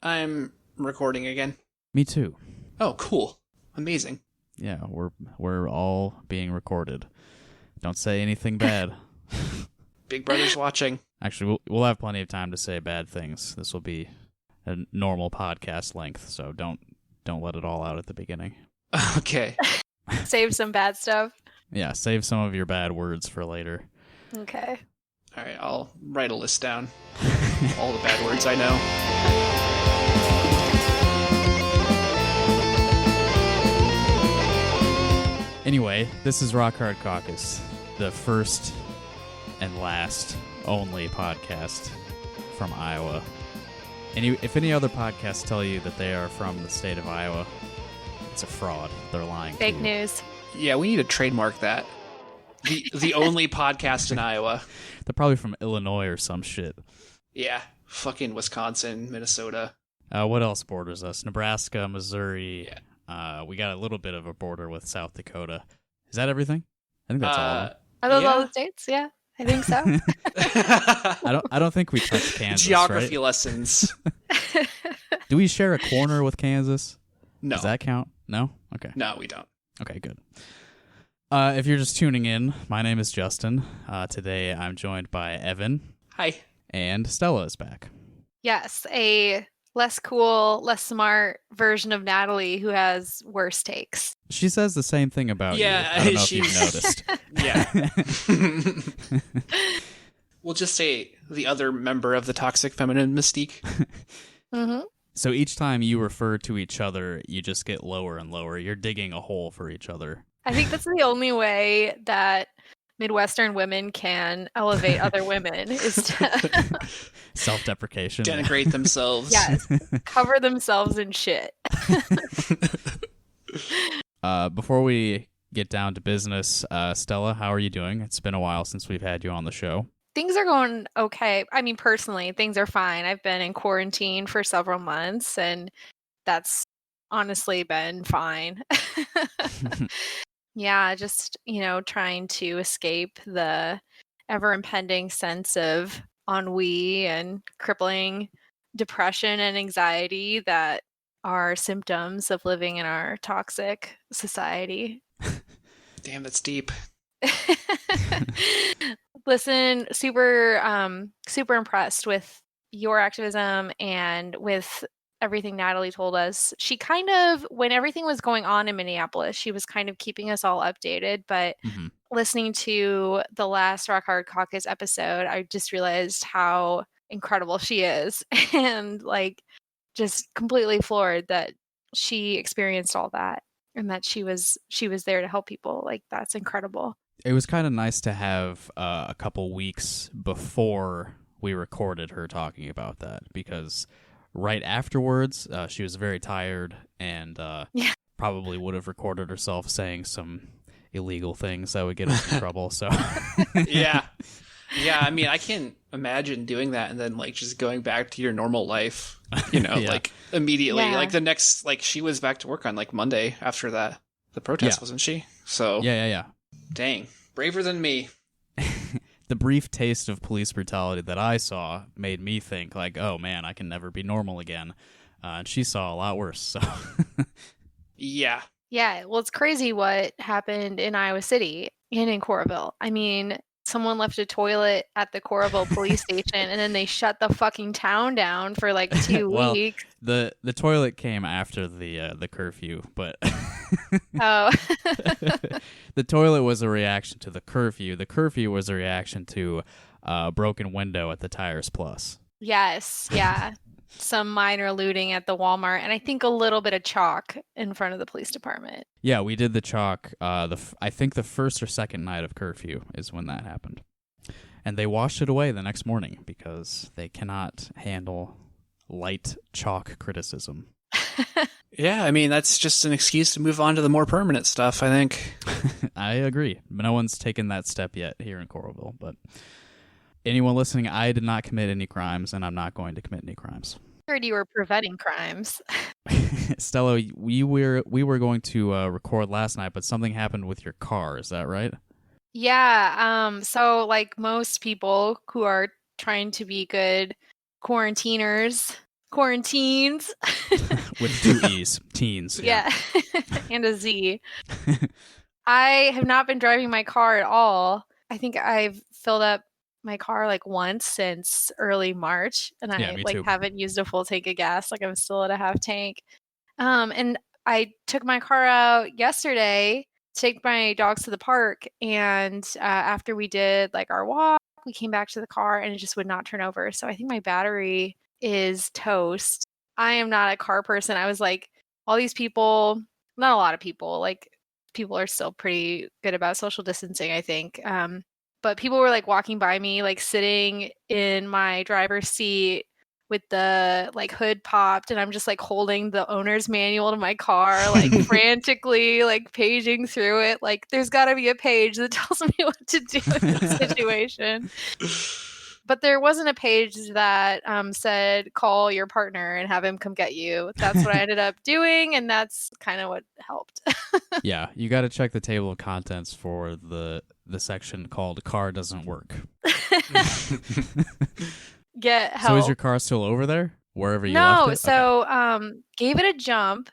I'm recording again. Me too. Oh, cool. Amazing. Yeah, we're all being recorded. Don't say anything bad. Big Brother's watching. Actually, we'll have plenty of time to say bad things. This will be a normal podcast length, so don't let it all out at the beginning. Okay. Save some bad stuff. Yeah, save some of your bad words for later. Okay. All right, I'll write a list down. All the bad words I know. Anyway, this is Rock Hard Caucus, the first and last only podcast from Iowa. If any other podcasts tell you that they are from the state of Iowa, it's a fraud. They're lying. Fake news. Yeah, we need to trademark that. The only podcast in Iowa. They're probably from Illinois or some shit. Yeah, fucking Wisconsin, Minnesota. What else borders us? Nebraska, Missouri. Yeah. We got a little bit of a border with South Dakota. Is that everything? I think that's all of them. Are those all Yeah. the states? Yeah, I think so. I don't think we touched Kansas. Geography right? lessons. Do we share a corner with Kansas? No. Does that count? No? Okay. No, we don't. Okay, good. If you're just tuning in, my name is Justin. Today I'm joined by Evan, Hi. and Stella is back. Yes, a less cool, less smart version of Natalie who has worse takes. She says the same thing about you. Yeah, I don't know if you've noticed. Yeah. We'll just say the other member of the toxic feminine mystique. Mm-hmm. So each time you refer to each other, you just get lower and lower. You're digging a hole for each other. I think that's the only way that Midwestern women can elevate other women is to Self-deprecation. Denigrate themselves. yes, cover themselves in shit. Before we get down to business, Stella, how are you doing? It's been a while since we've had you on the show. Things are going okay. I mean, personally, things are fine. I've been in quarantine for several months, and that's honestly been fine. Yeah, just, trying to escape the ever-impending sense of ennui and crippling depression and anxiety that are symptoms of living in our toxic society. Damn, that's deep. Listen, super impressed with your activism and with everything Natalie told us. She kind of, when everything was going on in Minneapolis, she was kind of keeping us all updated. But listening to the last Rock Hard Caucus episode, I just realized how incredible she is, and just completely floored that she experienced all that and that she was there to help people. That's incredible. It was kind of nice to have a couple weeks before we recorded her talking about that, because right afterwards, she was very tired and probably would have recorded herself saying some illegal things that would get us in trouble. So Yeah. I mean, I can't imagine doing that and then just going back to your normal life, Yeah. Immediately. Yeah. The next, she was back to work on Monday after the protest, Yeah. wasn't she? So Yeah. dang, braver than me. The brief taste of police brutality that I saw made me think oh man, I can never be normal again. And she saw a lot worse. So Yeah. Yeah, well, it's crazy what happened in Iowa City and in Coralville. I mean, someone left a toilet at the Coralville police station, and then they shut the fucking town down for 2 Well, weeks. the toilet came after the curfew, but Oh, the toilet was a reaction to the curfew. The curfew was a reaction to a broken window at the Tires Plus. yes, yeah. Some minor looting at the Walmart, and I think a little bit of chalk in front of the police department. Yeah, we did the chalk. I think the first or second night of curfew is when that happened, and they washed it away the next morning because they cannot handle light chalk criticism. Yeah, I mean, that's just an excuse to move on to the more permanent stuff, I think. I agree. No one's taken that step yet here in Coralville, but anyone listening, I did not commit any crimes, and I'm not going to commit any crimes. I heard you were preventing crimes. Stella, we were going to record last night, but something happened with your car. Is that right? Yeah, so like most people who are trying to be good quarantiners, quarantines. With 2 E's. Teens. Yeah. And a Z. I have not been driving my car at all. I think I've filled up my car like once since early March, and I me like too. haven't used a full tank of gas. Like I'm still at a half tank. And I took my car out yesterday to take my dogs to the park, and after we did like our walk, we came back to the car and it just would not turn over. So I think my battery is toast. I am not a car person. I was like, all these people, not a lot of people, like people are still pretty good about social distancing, I think. But people were like walking by me, like sitting in my driver's seat with the like hood popped, and I'm just like holding the owner's manual to my car, like frantically like paging through it. Like there's got to be a page that tells me what to do in this situation. But there wasn't a page that said call your partner and have him come get you. That's what I ended up doing, and that's kind of what helped. Yeah, you got to check the table of contents for the section called "Car Doesn't Work." Get help. So is your car still over there, wherever you left it? No, so gave it a jump,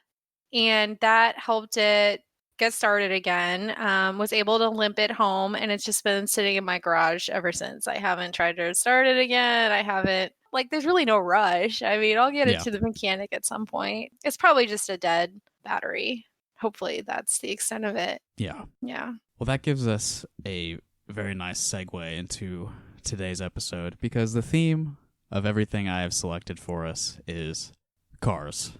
and that helped it get started again. Was able to limp it home, and it's just been sitting in my garage ever since. I haven't tried to start it again. I haven't, like, there's really no rush. I mean, I'll get it to the mechanic at some point. It's probably just a dead battery. Hopefully that's the extent of it. Yeah. Yeah. Well, that gives us a very nice segue into today's episode, because the theme of everything I have selected for us is cars.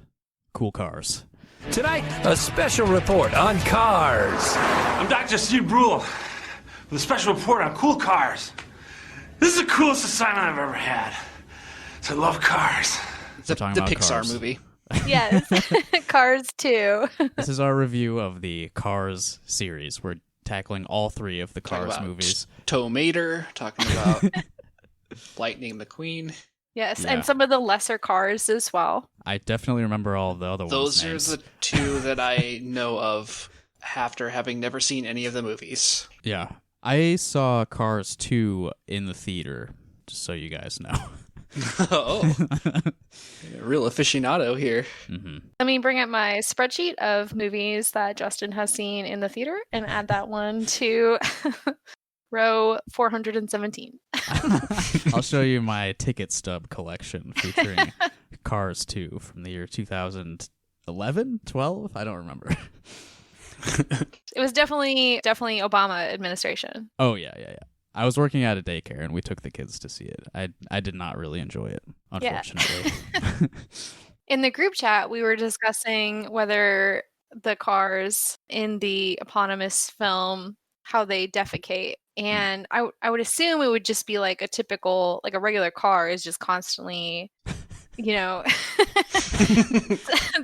Cool cars. Tonight, a special report on cars. I'm Dr. Steve Brule with a special report on cool cars. This is the coolest assignment I've ever had. So I love cars. The Pixar Cars. movie. Yes. Cars 2. This is our review of the Cars series. We're tackling all 3 of the Cars movies. Tomater, talking about Lightning McQueen. Yes, and some of the lesser cars as well. I definitely remember all the other ones. Those are the 2 that I know of after having never seen any of the movies. Yeah. I saw Cars 2 in the theater, just so you guys know. Oh. Real aficionado here. Mm-hmm. Let me bring up my spreadsheet of movies that Justin has seen in the theater and add that one to row 417. I'll show you my ticket stub collection featuring Cars 2 from the year 2011, 12? I don't remember. It was definitely Obama administration. Oh, yeah. I was working at a daycare, and we took the kids to see it. I did not really enjoy it, unfortunately. Yeah. In the group chat, we were discussing whether the cars in the eponymous film, how they defecate. And I would assume it would just be like a typical, like a regular car is just constantly, you know,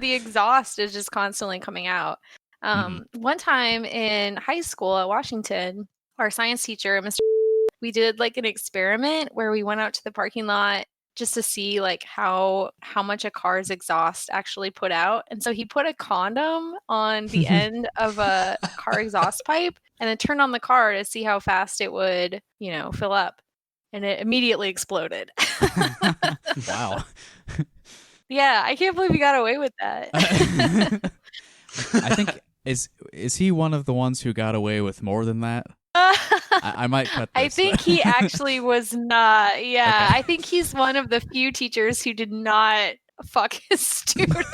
the exhaust is just constantly coming out. One time in high school at Washington, our science teacher, Mr. we did like an experiment where we went out to the parking lot just to see like how much a car's exhaust actually put out. And so he put a condom on the end of a car exhaust pipe and then turned on the car to see how fast it would, you know, fill up. And it immediately exploded. Wow. Yeah, I can't believe he got away with that. I think, is he one of the ones who got away with more than that? I might cut this. I think he actually was not. Yeah, Okay. I think he's one of the few teachers who did not fuck his student.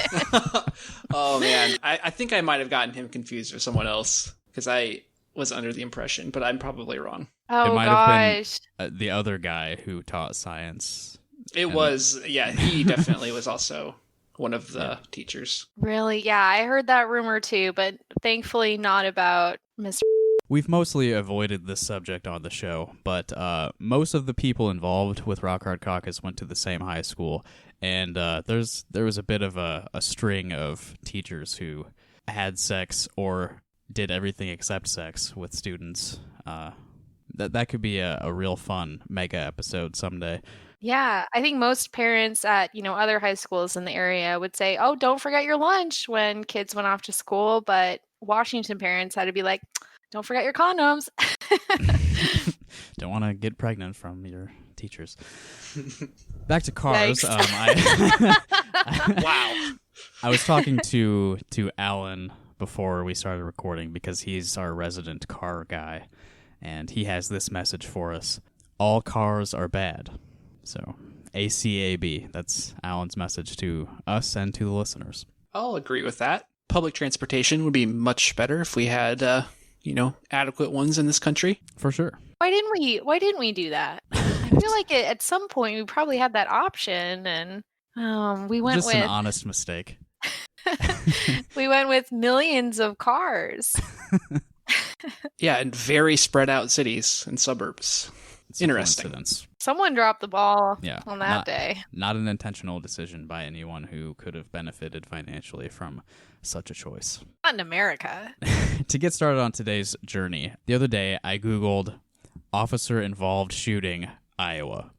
Oh, man. I think I might have gotten him confused with someone else because I was under the impression, but I'm probably wrong. Oh, it might gosh. have been the other guy who taught science. It was, yeah, he definitely was also one of the teachers. Really? Yeah, I heard that rumor too, but thankfully not about Mr. We've mostly avoided this subject on the show, but most of the people involved with Rock Hard Caucus went to the same high school, and there was a bit of a string of teachers who had sex or did everything except sex with students. That could be a real fun mega episode someday. Yeah, I think most parents at, you know, other high schools in the area would say, "Oh, don't forget your lunch" when kids went off to school, but Washington parents had to be like, "Don't forget your condoms." Don't want to get pregnant from your teachers. Back to cars. Wow. I was talking to Alan before we started recording because he's our resident car guy, and he has this message for us. All cars are bad. So, ACAB. That's Alan's message to us and to the listeners. I'll agree with that. Public transportation would be much better if we had, adequate ones in this country. For sure. Why didn't we do that? I feel like at some point we probably had that option, and we went Just with an honest mistake. we went with millions of cars. Yeah, and very spread out cities and suburbs. It's a Interesting. coincidence. Someone dropped the ball Yeah, on that day. Not an intentional decision by anyone who could have benefited financially from such a choice. Not in America. To get started on today's journey, the other day I Googled officer-involved shooting Iowa,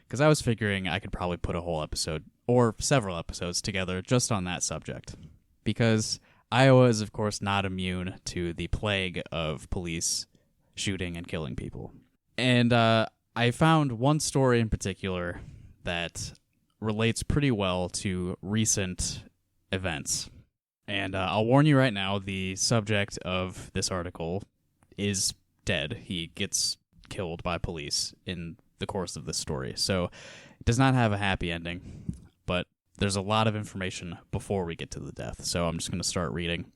because I was figuring I could probably put a whole episode or several episodes together just on that subject, because Iowa is, of course, not immune to the plague of police shooting and killing people. And I found one story in particular that relates pretty well to recent events. And I'll warn you right now, the subject of this article is dead. He gets killed by police in the course of this story. So it does not have a happy ending, but there's a lot of information before we get to the death. So I'm just going to start reading.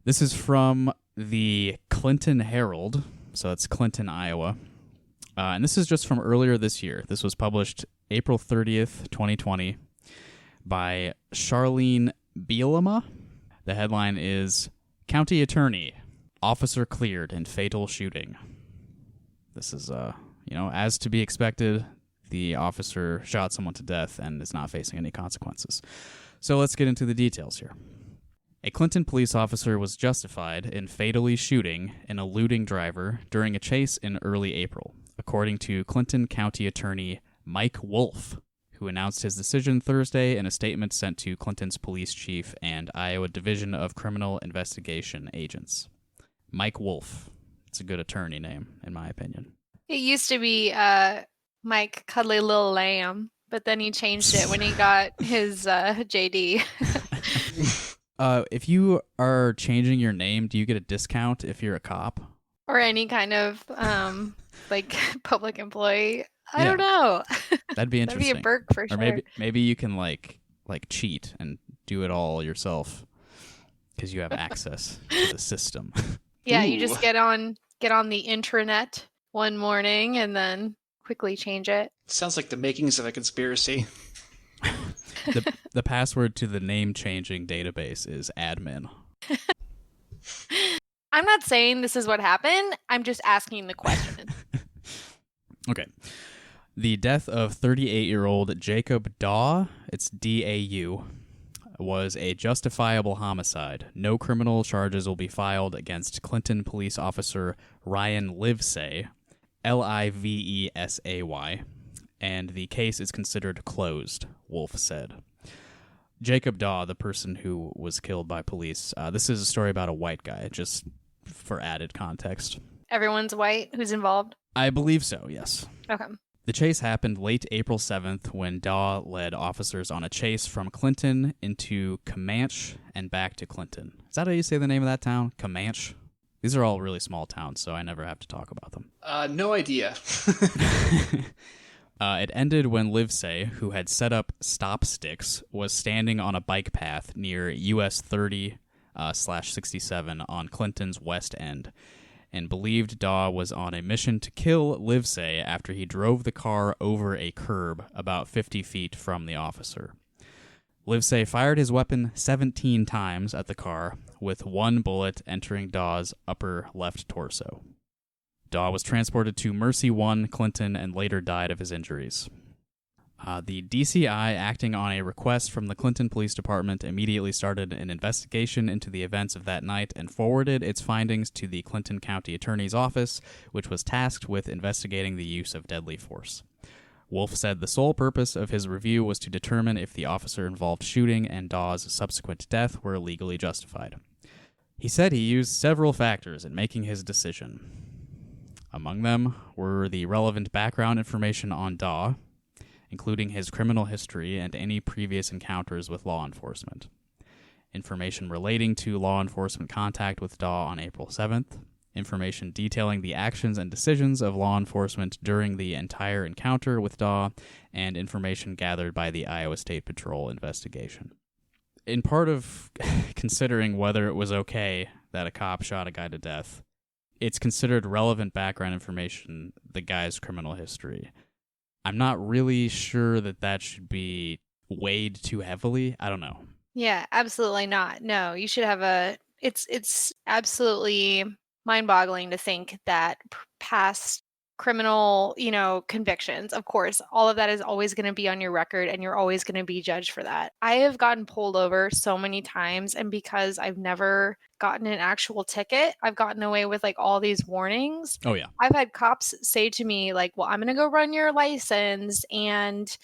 This is from the Clinton Herald. So it's Clinton, Iowa. And this is just from earlier this year. This was published April 30th, 2020 by Charlene Bielema. The headline is, County Attorney, Officer Cleared in Fatal Shooting. This is, as to be expected, the officer shot someone to death and is not facing any consequences. So let's get into the details here. A Clinton police officer was justified in fatally shooting an eluding driver during a chase in early April, according to Clinton County Attorney Mike Wolf, who announced his decision Thursday in a statement sent to Clinton's police chief and Iowa Division of Criminal Investigation agents. Mike Wolf. It's a good attorney name, in my opinion. It used to be Mike Cuddly Little Lamb, but then he changed it when he got his JD. If you are changing your name, do you get a discount if you're a cop? Or any kind of public employee. I don't know. That'd be interesting. That'd be a perk for sure. Or maybe you can like cheat and do it all yourself because you have access to the system. Yeah, Ooh. you just get on the intranet one morning and then quickly change it. Sounds like the makings of a conspiracy. The password to the name-changing database is admin. I'm not saying this is what happened. I'm just asking the question. Okay. The death of 38-year-old Jacob Daw, it's D-A-U, was a justifiable homicide. No criminal charges will be filed against Clinton police officer Ryan Livesay, Livesay, and the case is considered closed, Wolf said. Jacob Daw, the person who was killed by police, this is a story about a white guy, just for added context. Everyone's white who's involved? I believe so, yes. Okay. The chase happened late April 7th when Daw led officers on a chase from Clinton into Comanche and back to Clinton. Is that how you say the name of that town? Comanche? These are all really small towns, so I never have to talk about them. No idea. It ended when Livesay, who had set up stop sticks, was standing on a bike path near US 30/67 on Clinton's west end, and believed Daw was on a mission to kill Livesay after he drove the car over a curb about 50 feet from the officer. Livesay fired his weapon 17 times at the car, with one bullet entering Daw's upper left torso. Daw was transported to Mercy 1, Clinton, and later died of his injuries. The DCI, acting on a request from the Clinton Police Department, immediately started an investigation into the events of that night and forwarded its findings to the Clinton County Attorney's Office, which was tasked with investigating the use of deadly force. Wolf said the sole purpose of his review was to determine if the officer-involved shooting and Daw's subsequent death were legally justified. He said he used several factors in making his decision. Among them were the relevant background information on Daw, including his criminal history and any previous encounters with law enforcement. Information relating to law enforcement contact with Daw on April 7th, information detailing the actions and decisions of law enforcement during the entire encounter with Daw, and information gathered by the Iowa State Patrol investigation. In part of considering whether it was okay that a cop shot a guy to death, it's considered relevant background information, the guy's criminal history. I'm not really sure that should be weighed too heavily. I don't know. Yeah, absolutely not. No, you should have it's absolutely mind-boggling to think that past criminal, convictions, of course, all of that is always going to be on your record and you're always going to be judged for that. I have gotten pulled over so many times, and because I've never gotten an actual ticket, I've gotten away with like all these warnings. Oh yeah. I've had cops say to me like, well, I'm going to go run your license, and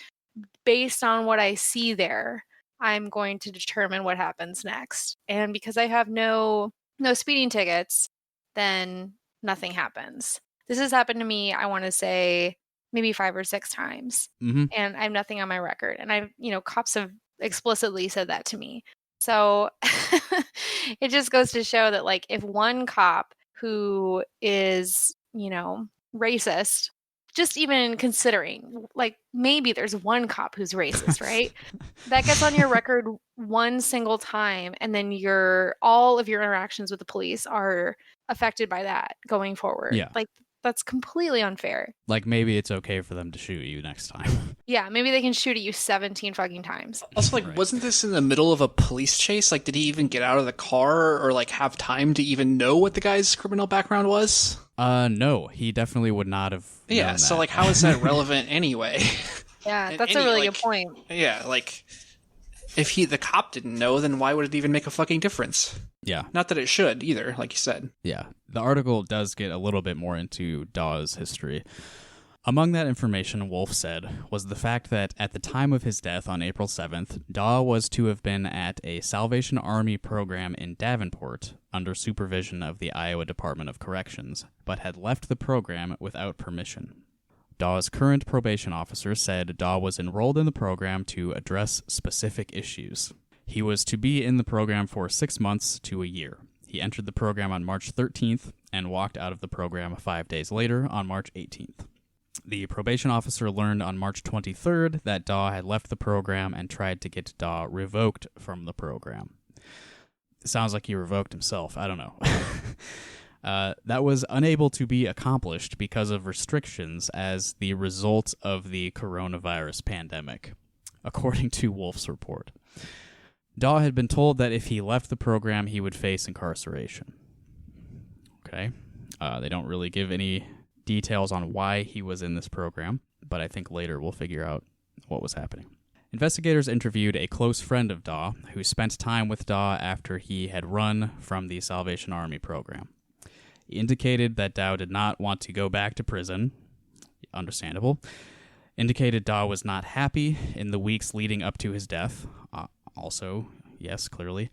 based on what I see there, I'm going to determine what happens next. And because I have no speeding tickets, then nothing happens. This has happened to me, I want to say, maybe 5 or 6 times. Mm-hmm. And I have nothing on my record. And cops have explicitly said that to me. So it just goes to show that, like, if one cop who is, racist, just even considering, like, maybe there's one cop who's racist, right? That gets on your record one single time, and then all of your interactions with the police are affected by that going forward. Yeah. Like, that's completely unfair. Like, maybe it's okay for them to shoot you next time. Yeah, maybe they can shoot at you 17 fucking times. Also, like, Right. Wasn't this in the middle of a police chase? Like, did he even get out of the car or, like, have time to even know what the guy's criminal background was? No, he definitely would not have. Yeah, known so, that. like, how is that relevant anyway? Yeah, And that's any, a really like- good point. Yeah, like, if the cop didn't know, then why would it even make a fucking difference? Yeah, Not that it should either, like you said. yeah. The article does get a little bit more into Daw's history. Among that information, Wolf said, was the fact that at the time of his death on April 7th, Daw was to have been at a Salvation Army program in Davenport under supervision of the Iowa Department of Corrections, but had left the program without permission. Daw's current probation officer said Daw was enrolled in the program to address specific issues. He was to be in the program for 6 months to a year. He entered the program on March 13th and walked out of the program 5 days later on March 18th. The probation officer learned on March 23rd that Daw had left the program and tried to get Daw revoked from the program. It sounds like he revoked himself. I don't know. That was unable to be accomplished because of restrictions as the result of the coronavirus pandemic, according to Wolf's report. Daw had been told that if he left the program, he would face incarceration. Okay. They don't really give any details on why he was in this program, but I think later we'll figure out what was happening. Investigators interviewed a close friend of Daw who spent time with Daw after he had run from the Salvation Army program. He indicated that Daw did not want to go back to prison, understandable, indicated Daw was not happy in the weeks leading up to his death, also, yes, clearly,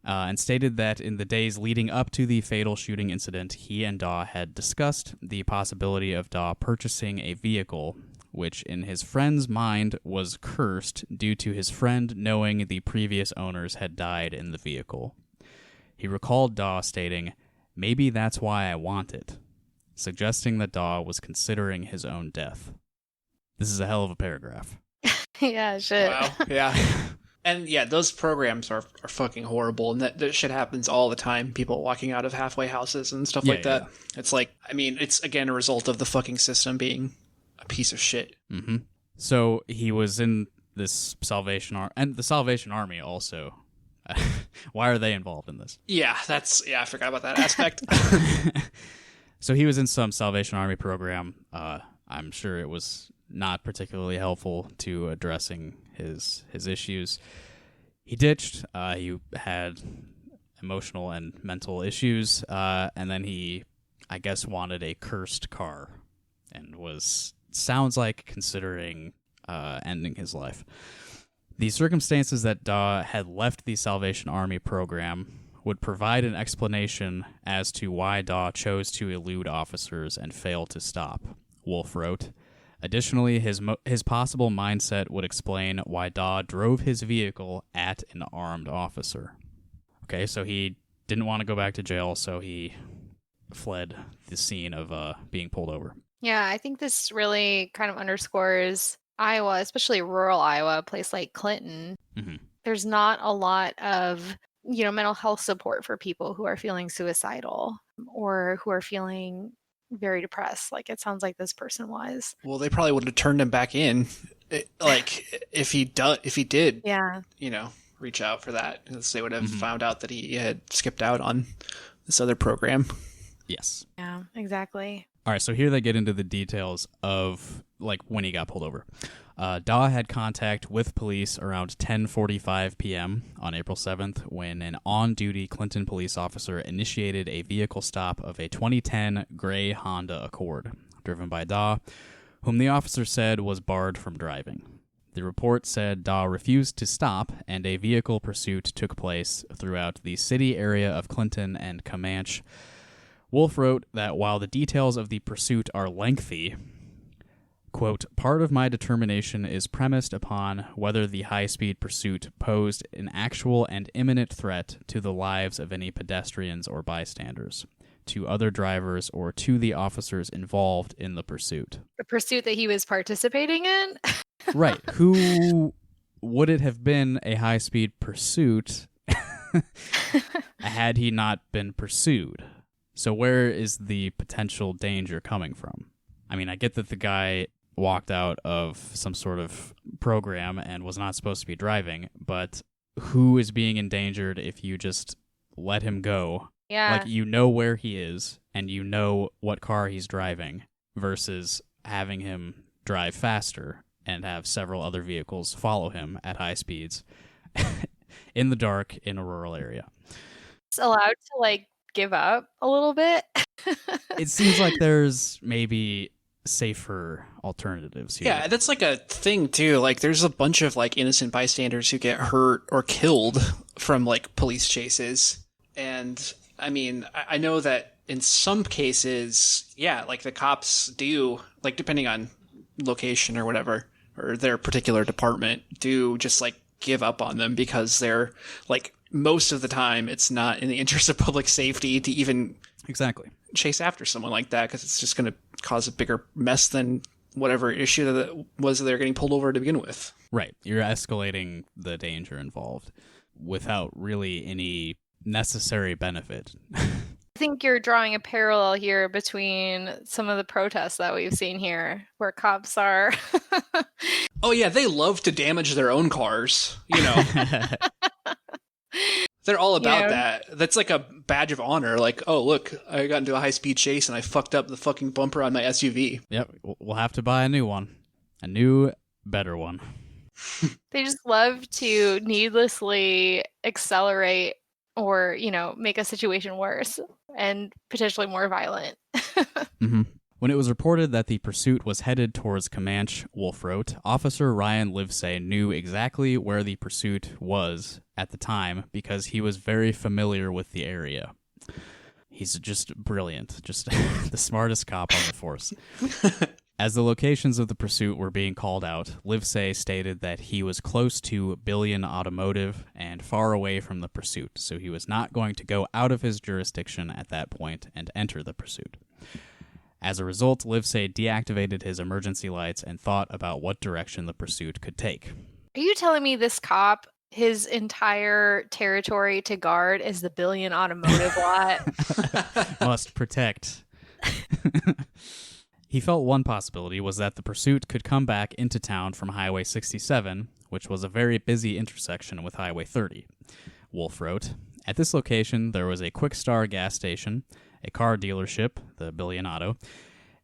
and stated that in the days leading up to the fatal shooting incident, he and Daw had discussed the possibility of Daw purchasing a vehicle, which in his friend's mind was cursed due to his friend knowing the previous owners had died in the vehicle. He recalled Daw stating, "Maybe that's why I want it," suggesting that Daw was considering his own death. This is a hell of a paragraph. Yeah, shit. Wow, yeah. And yeah, those programs are fucking horrible, and that shit happens all the time. People walking out of halfway houses and stuff like that. Yeah. It's like, I mean, it's again a result of the fucking system being a piece of shit. Mm-hmm. So he was in this Salvation Army, and the Salvation Army also. Why are they involved in this? Yeah, I forgot about that aspect. So he was in some Salvation Army program. I'm sure it was not particularly helpful to addressing his issues. He ditched. He had emotional and mental issues, and then he, I guess, wanted a cursed car, and sounds like considering ending his life. The circumstances that Daw had left the Salvation Army program would provide an explanation as to why Daw chose to elude officers and fail to stop, Wolf wrote. Additionally, his possible mindset would explain why Daw drove his vehicle at an armed officer. Okay, so he didn't want to go back to jail, so he fled the scene of being pulled over. Yeah, I think this really kind of underscores Iowa, especially rural Iowa, a place like Clinton. Mm-hmm. There's not a lot of, mental health support for people who are feeling suicidal or who are feeling very depressed. Like it sounds like this person was. Well, they probably would have turned him back in, if he did, Yeah, reach out for that, because they would have found out that he had skipped out on this other program. Yes. Yeah, exactly. All right, so here they get into the details of when he got pulled over. Daw had contact with police around 10:45 p.m. on April 7th when an on-duty Clinton police officer initiated a vehicle stop of a 2010 gray Honda Accord, driven by Daw, whom the officer said was barred from driving. The report said Daw refused to stop, and a vehicle pursuit took place throughout the city area of Clinton and Comanche. Wolf wrote that while the details of the pursuit are lengthy, quote, part of my determination is premised upon whether the high-speed pursuit posed an actual and imminent threat to the lives of any pedestrians or bystanders, to other drivers, or to the officers involved in the pursuit. The pursuit that he was participating in? Right. Who would it have been a high-speed pursuit had he not been pursued? So where is the potential danger coming from? I mean, I get that the guy walked out of some sort of program and was not supposed to be driving, but who is being endangered if you just let him go? Yeah. You know where he is, and you know what car he's driving, versus having him drive faster and have several other vehicles follow him at high speeds in the dark in a rural area. It's allowed to, give up a little bit. It seems like there's maybe safer alternatives here. Yeah, that's a thing too. There's a bunch of innocent bystanders who get hurt or killed from police chases. And I mean, I know that in some cases, yeah, the cops do, depending on location or whatever, or their particular department, do just give up on them because they're most of the time it's not in the interest of public safety to even exactly chase after someone like that, because it's just going to cause a bigger mess than whatever issue that was they're getting pulled over to begin with. Right. You're escalating the danger involved without really any necessary benefit. I think you're drawing a parallel here between some of the protests that we've seen here, where cops are... Oh yeah, they love to damage their own cars, They're all about that. That's a badge of honor. Oh, look, I got into a high-speed chase and I fucked up the fucking bumper on my SUV. Yep, we'll have to buy a new one. A new, better one. They just love to needlessly accelerate or, make a situation worse and potentially more violent. Mm-hmm. When it was reported that the pursuit was headed towards Comanche, Wolf wrote, Officer Ryan Livesay knew exactly where the pursuit was at the time because he was very familiar with the area. He's just brilliant, just the smartest cop on the force. As the locations of the pursuit were being called out, Livesay stated that he was close to Billion Automotive and far away from the pursuit, so he was not going to go out of his jurisdiction at that point and enter the pursuit. As a result, Livesay deactivated his emergency lights and thought about what direction the pursuit could take. Are you telling me this cop, his entire territory to guard is the Billion Automotive lot? Must protect. He felt one possibility was that the pursuit could come back into town from Highway 67, which was a very busy intersection with Highway 30. Wolf wrote, at this location, there was a Quick Star gas station, a car dealership, the Billion Auto,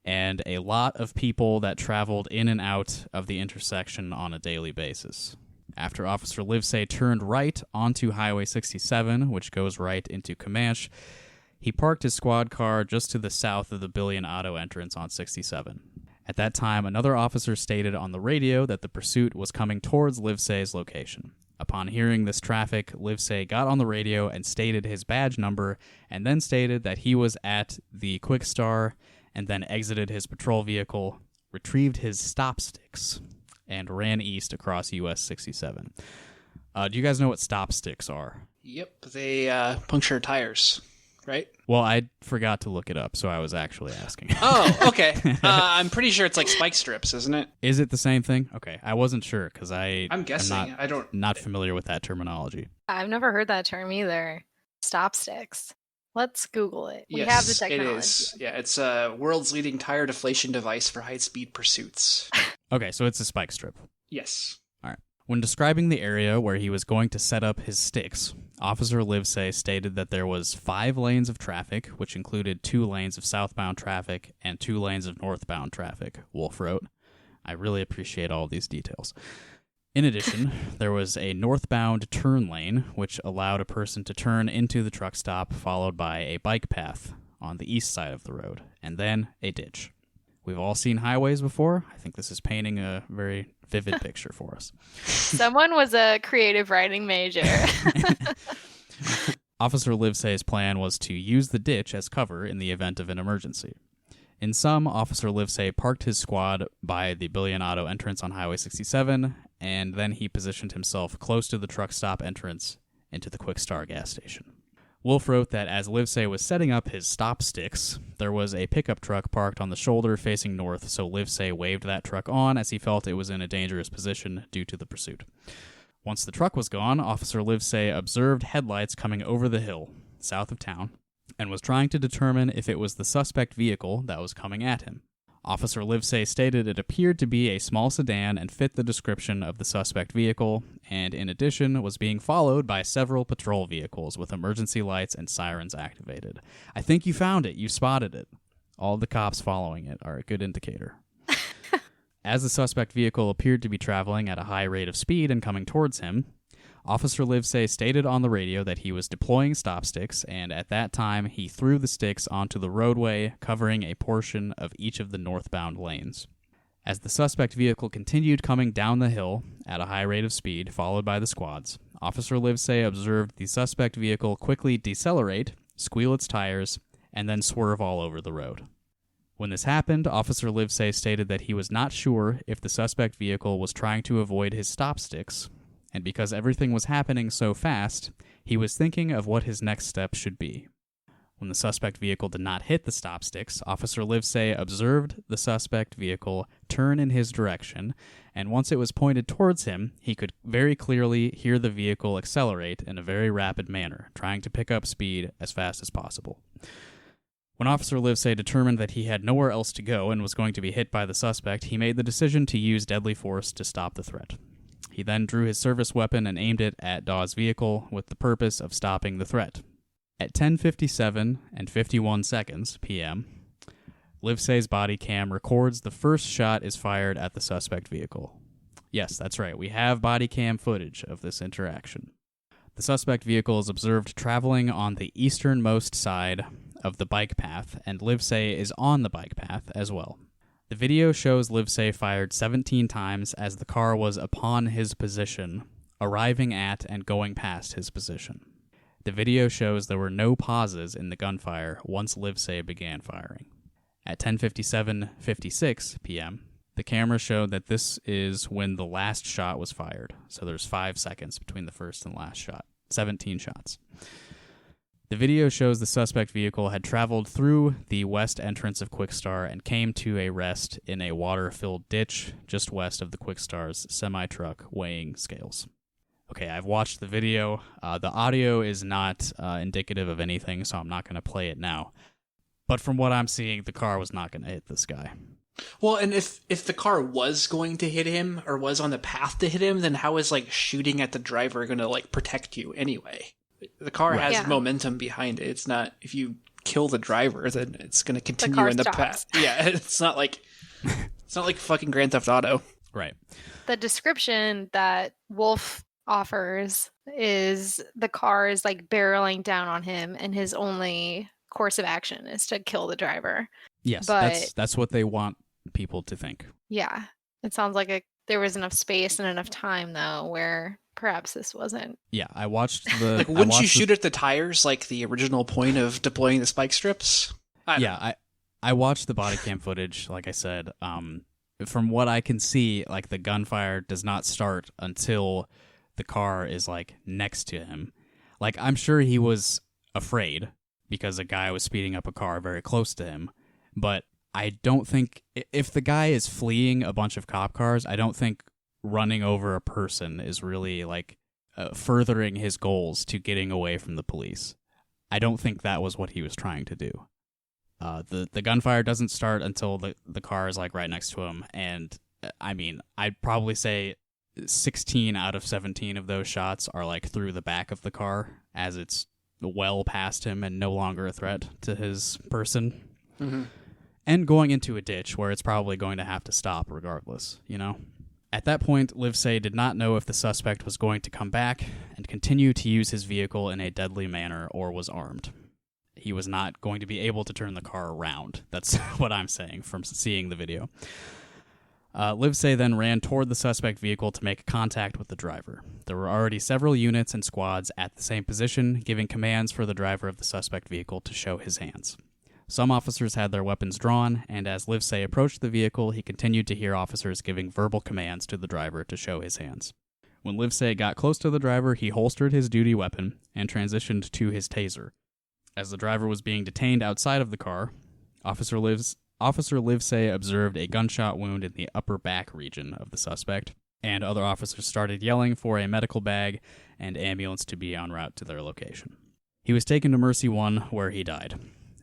and a lot of people that traveled in and out of the intersection on a daily basis. After Officer Livesay turned right onto Highway 67, which goes right into Comanche, he parked his squad car just to the south of the Billion Auto entrance on 67. At that time, another officer stated on the radio that the pursuit was coming towards Livesay's location. Upon hearing this traffic, Livesay got on the radio and stated his badge number, and then stated that he was at the Quick Star, and then exited his patrol vehicle, retrieved his stop sticks, and ran east across US 67. Do you guys know what stop sticks are? Yep, they puncture tires, right? Well, I forgot to look it up, so I was actually asking. Oh, okay. I'm pretty sure it's like spike strips, isn't it? Is it the same thing? Okay, I wasn't sure because I'm guessing. I'm not familiar with that terminology. I've never heard that term either. Stop sticks. Let's Google it. We Yes, have the technology. it is. Yeah, it's a world's leading tire deflation device for high-speed pursuits. Okay, so it's a spike strip. Yes. All right. When describing the area where he was going to set up his sticks, Officer Livesay stated that there was 5 lanes of traffic, which included 2 lanes of southbound traffic and 2 lanes of northbound traffic, Wolf wrote. I really appreciate all these details. In addition, there was a northbound turn lane, which allowed a person to turn into the truck stop, followed by a bike path on the east side of the road, and then a ditch. We've all seen highways before. I think this is painting a very vivid picture for us. Someone was a creative writing major. Officer Livesay's plan was to use the ditch as cover in the event of an emergency. In sum, Officer Livesay parked his squad by the Billion Auto entrance on Highway 67, and then he positioned himself close to the truck stop entrance into the Quick Star gas station. Wolf wrote that as Livesay was setting up his stop sticks, there was a pickup truck parked on the shoulder facing north, so Livesay waved that truck on as he felt it was in a dangerous position due to the pursuit. Once the truck was gone, Officer Livesay observed headlights coming over the hill, south of town, and was trying to determine if it was the suspect vehicle that was coming at him. Officer Livesay stated it appeared to be a small sedan and fit the description of the suspect vehicle, and in addition was being followed by several patrol vehicles with emergency lights and sirens activated. I think you found it. You spotted it. All the cops following it are a good indicator. As the suspect vehicle appeared to be traveling at a high rate of speed and coming towards him, Officer Livesay stated on the radio that he was deploying stop sticks, and at that time he threw the sticks onto the roadway, covering a portion of each of the northbound lanes. As the suspect vehicle continued coming down the hill at a high rate of speed, followed by the squads, Officer Livesay observed the suspect vehicle quickly decelerate, squeal its tires, and then swerve all over the road. When this happened, Officer Livesay stated that he was not sure if the suspect vehicle was trying to avoid his stop sticks, and because everything was happening so fast, he was thinking of what his next step should be. When the suspect vehicle did not hit the stop sticks, Officer Livesay observed the suspect vehicle turn in his direction, and once it was pointed towards him, he could very clearly hear the vehicle accelerate in a very rapid manner, trying to pick up speed as fast as possible. When Officer Livesay determined that he had nowhere else to go and was going to be hit by the suspect, he made the decision to use deadly force to stop the threat. He then drew his service weapon and aimed it at Dawes' vehicle with the purpose of stopping the threat. At 10:57 and 51 seconds p.m., Livesay's body cam records the first shot is fired at the suspect vehicle. Yes, that's right, we have body cam footage of this interaction. The suspect vehicle is observed traveling on the easternmost side of the bike path, and Livesay is on the bike path as well. The video shows Livesay fired 17 times as the car was upon his position, arriving at and going past his position. The video shows there were no pauses in the gunfire once Livesay began firing. At 10:57:56 p.m., the camera showed that this is when the last shot was fired, so there's 5 seconds between the first and last shot, 17 shots. The video shows the suspect vehicle had traveled through the west entrance of Quick Star and came to a rest in a water-filled ditch just west of the Quick Star's semi-truck weighing scales. Okay, I've watched the video. The audio is not indicative of anything, so I'm not going to play it now. But from what I'm seeing, the car was not going to hit this guy. Well, and if the car was going to hit him or was on the path to hit him, then how is shooting at the driver going to protect you anyway? The car has momentum behind it. It's not, if you kill the driver, then it's going to continue in the path. Yeah, it's not like fucking Grand Theft Auto. Right. The description that Wolf offers is the car is barreling down on him, and his only course of action is to kill the driver. Yes, but that's what they want people to think. Yeah, it sounds like there was enough space and enough time though where perhaps this wasn't. Yeah, I watched the. Like, wouldn't you shoot at the tires like the original point of deploying the spike strips? I watched the body cam footage. Like I said, from what I can see, like the gunfire does not start until the car is like next to him. Like, I'm sure he was afraid because a guy was speeding up a car very close to him, but I don't think if the guy is fleeing a bunch of cop cars, I don't think running over a person is really like furthering his goals to getting away from the police. I don't think that was what he was trying to do. The gunfire doesn't start until the car is like right next to him, and I mean, I'd probably say 16 out of 17 of those shots are like through the back of the car as it's well past him and no longer a threat to his person. Mm-hmm. And going into a ditch where it's probably going to have to stop regardless, you know? At that point, Livesay did not know if the suspect was going to come back and continue to use his vehicle in a deadly manner or was armed. He was not going to be able to turn the car around. That's what I'm saying from seeing the video. Livesay then ran toward the suspect vehicle to make contact with the driver. There were already several units and squads at the same position, giving commands for the driver of the suspect vehicle to show his hands. Some officers had their weapons drawn, and as Livesay approached the vehicle, he continued to hear officers giving verbal commands to the driver to show his hands. When Livesay got close to the driver, he holstered his duty weapon and transitioned to his taser. As the driver was being detained outside of the car, Officer Livesay observed a gunshot wound in the upper back region of the suspect, and other officers started yelling for a medical bag and ambulance to be en route to their location. He was taken to Mercy 1, where he died.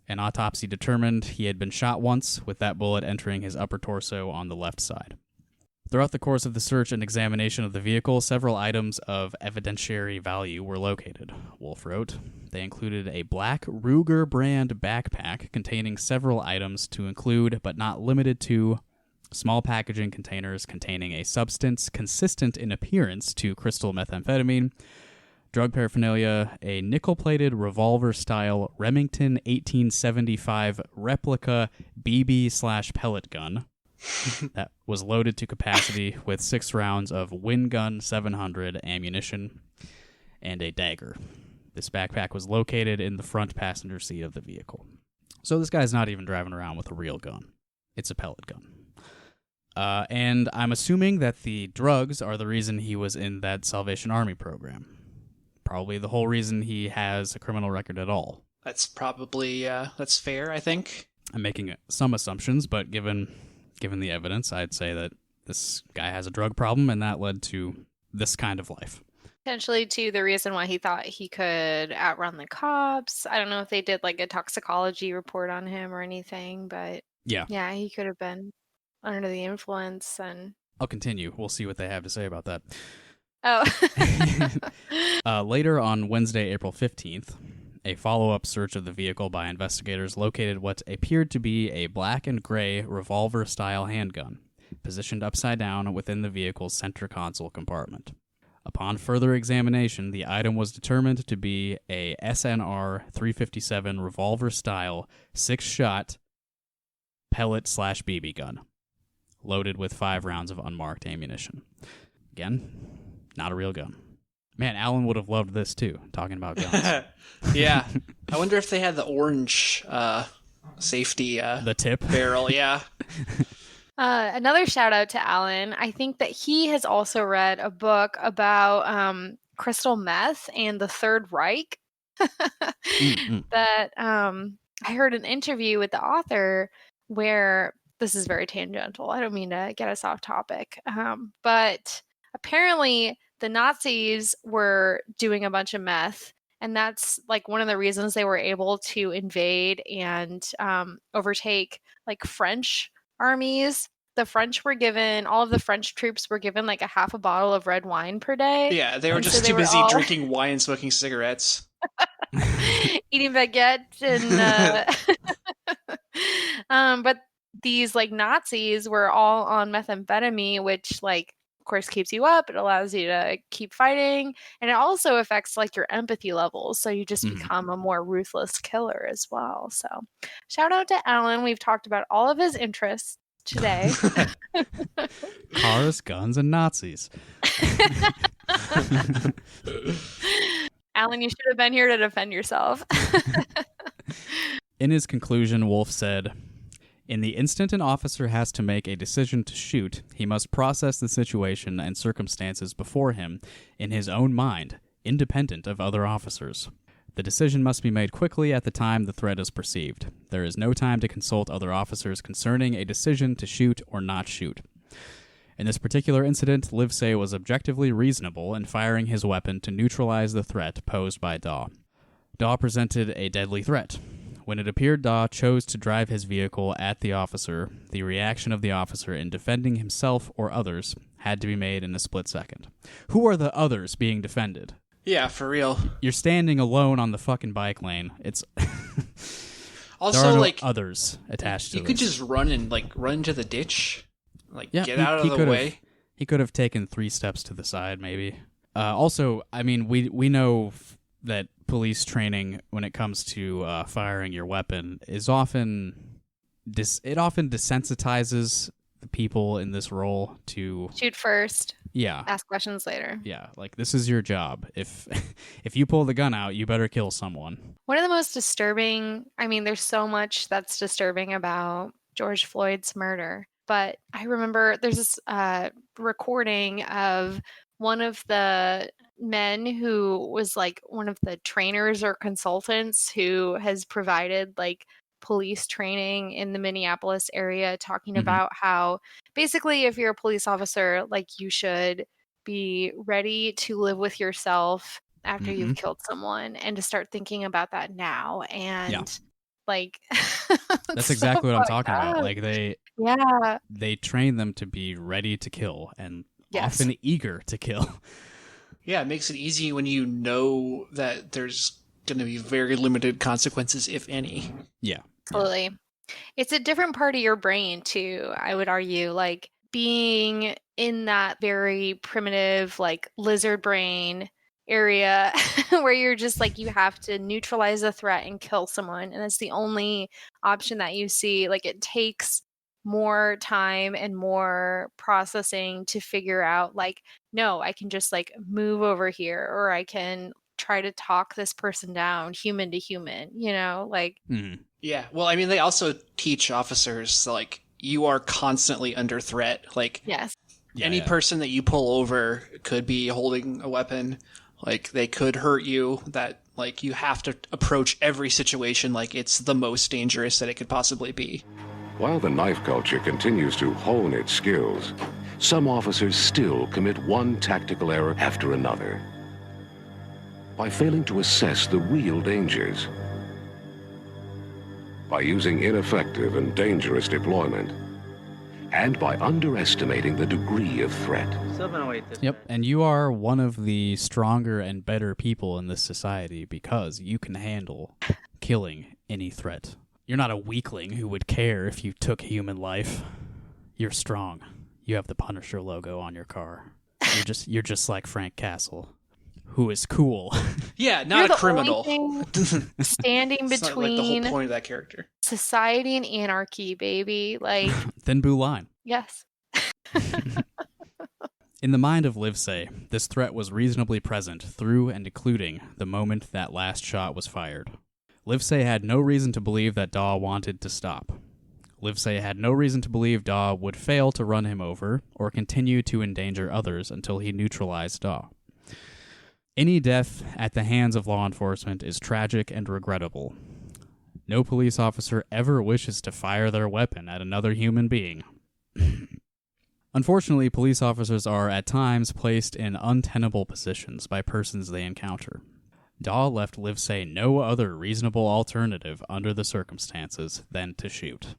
An autopsy determined he had been shot once, with that bullet entering his upper torso on the left side. Throughout the course of the search and examination of the vehicle, several items of evidentiary value were located, Wolf wrote. They included a black Ruger brand backpack containing several items to include, but not limited to, small packaging containers containing a substance consistent in appearance to crystal methamphetamine, drug paraphernalia, a nickel-plated revolver-style Remington 1875 replica BB/pellet gun that was loaded to capacity with 6 rounds of Wingun 700 ammunition, and a dagger. This backpack was located in the front passenger seat of the vehicle. So this guy's not even driving around with a real gun. It's a pellet gun. And I'm assuming that the drugs are the reason he was in that Salvation Army program. Probably the whole reason he has a criminal record at all. That's probably, that's fair, I think. I'm making some assumptions, but given the evidence, I'd say that this guy has a drug problem, and that led to this kind of life. Potentially, too, the reason why he thought he could outrun the cops. I don't know if they did, like, a toxicology report on him or anything, but yeah, he could have been under the influence. And I'll continue. We'll see what they have to say about that. Oh. Later on Wednesday, April 15th, a follow-up search of the vehicle by investigators located what appeared to be a black and gray revolver-style handgun, positioned upside down within the vehicle's center console compartment. Upon further examination, the item was determined to be a SNR 357 revolver-style 6-shot pellet/BB gun, loaded with 5 rounds of unmarked ammunition. Again, not a real gun. Man, Alan would have loved this too, talking about guns. Yeah. I wonder if they had the orange safety the tip barrel, yeah. Another shout out to Alan. I think that he has also read a book about crystal meth and the Third Reich. That I heard an interview with the author where, this is very tangential, I don't mean to get us off topic, but apparently the Nazis were doing a bunch of meth, and that's like one of the reasons they were able to invade and overtake like French armies. The French were given, all of the French troops were given like a half a bottle of red wine per day. Yeah, they were just too busy drinking wine and smoking cigarettes. Eating baguette and but these like Nazis were all on methamphetamine, which like of course keeps you up. It allows you to keep fighting, and it also affects like your empathy levels, so you just become a more ruthless killer as well. So shout out to Alan. We've talked about all of his interests. today. Cars, guns, and Nazis. Alan, you should have been here to defend yourself. In his conclusion, Wolf said, "In the instant an officer has to make a decision to shoot, he must process the situation and circumstances before him in his own mind, independent of other officers. The decision must be made quickly at the time the threat is perceived. There is no time to consult other officers concerning a decision to shoot or not shoot." In this particular incident, Livesey was objectively reasonable in firing his weapon to neutralize the threat posed by Daw. Daw presented a deadly threat. When it appeared Daw chose to drive his vehicle at the officer, the reaction of the officer in defending himself or others had to be made in a split second. Who are the others being defended? Yeah, for real. You're standing alone on the fucking bike lane. It's Also, there are no like others attached to you could this. just run into the ditch, like Yeah, get out of the way. He could have taken 3 steps to the side, maybe. Also, I mean, we know that police training, when it comes to firing your weapon, is often desensitizes the people in this role to Shoot first, yeah, ask questions later. yeah. Like, this is your job. If if you pull the gun out, you better kill someone. One of the most disturbing, I mean, there's so much that's disturbing about George Floyd's murder, but I remember there's this recording of one of the men who was like one of the trainers or consultants who has provided like police training in the Minneapolis area, talking about how basically if you're a police officer, like you should be ready to live with yourself after you've killed someone and to start thinking about that now. And like That's exactly what I'm talking about. up. Like they train them to be ready to kill and often eager to kill. Yeah, it makes it easy when you know that there's going to be very limited consequences, if any. Yeah. Absolutely. It's a different part of your brain, too, I would argue. Like being in that very primitive, like lizard brain area where you're just like, you have to neutralize the threat and kill someone. And it's the only option that you see. Like it takes more time and more processing to figure out like, no, I can just like move over here, or I can try to talk this person down human to human, you know, like Yeah, well, I mean, they also teach officers like you are constantly under threat. Like any person that you pull over could be holding a weapon. Like they could hurt you. That like you have to approach every situation like it's the most dangerous that it could possibly be. While the knife culture continues to hone its skills, some officers still commit one tactical error after another. By failing to assess the real dangers, by using ineffective and dangerous deployment, and by underestimating the degree of threat. Yep, and you are one of the stronger and better people in this society because you can handle killing any threat. You're not a weakling who would care if you took human life. You're strong. You have the Punisher logo on your car. You're just like Frank Castle, who is cool. Yeah, not a criminal. Standing It's between not like the whole point of that character. society and anarchy, baby. Like Thin blue line. yes. In the mind of Livesey, this threat was reasonably present through and including the moment that last shot was fired. Livesey had no reason to believe that Daw wanted to stop. Livesey had no reason to believe Daw would fail to run him over or continue to endanger others until he neutralized Daw. Any death at the hands of law enforcement is tragic and regrettable. No police officer ever wishes to fire their weapon at another human being. Unfortunately, police officers are at times placed in untenable positions by persons they encounter. Daw left Livesey no other reasonable alternative under the circumstances than to shoot.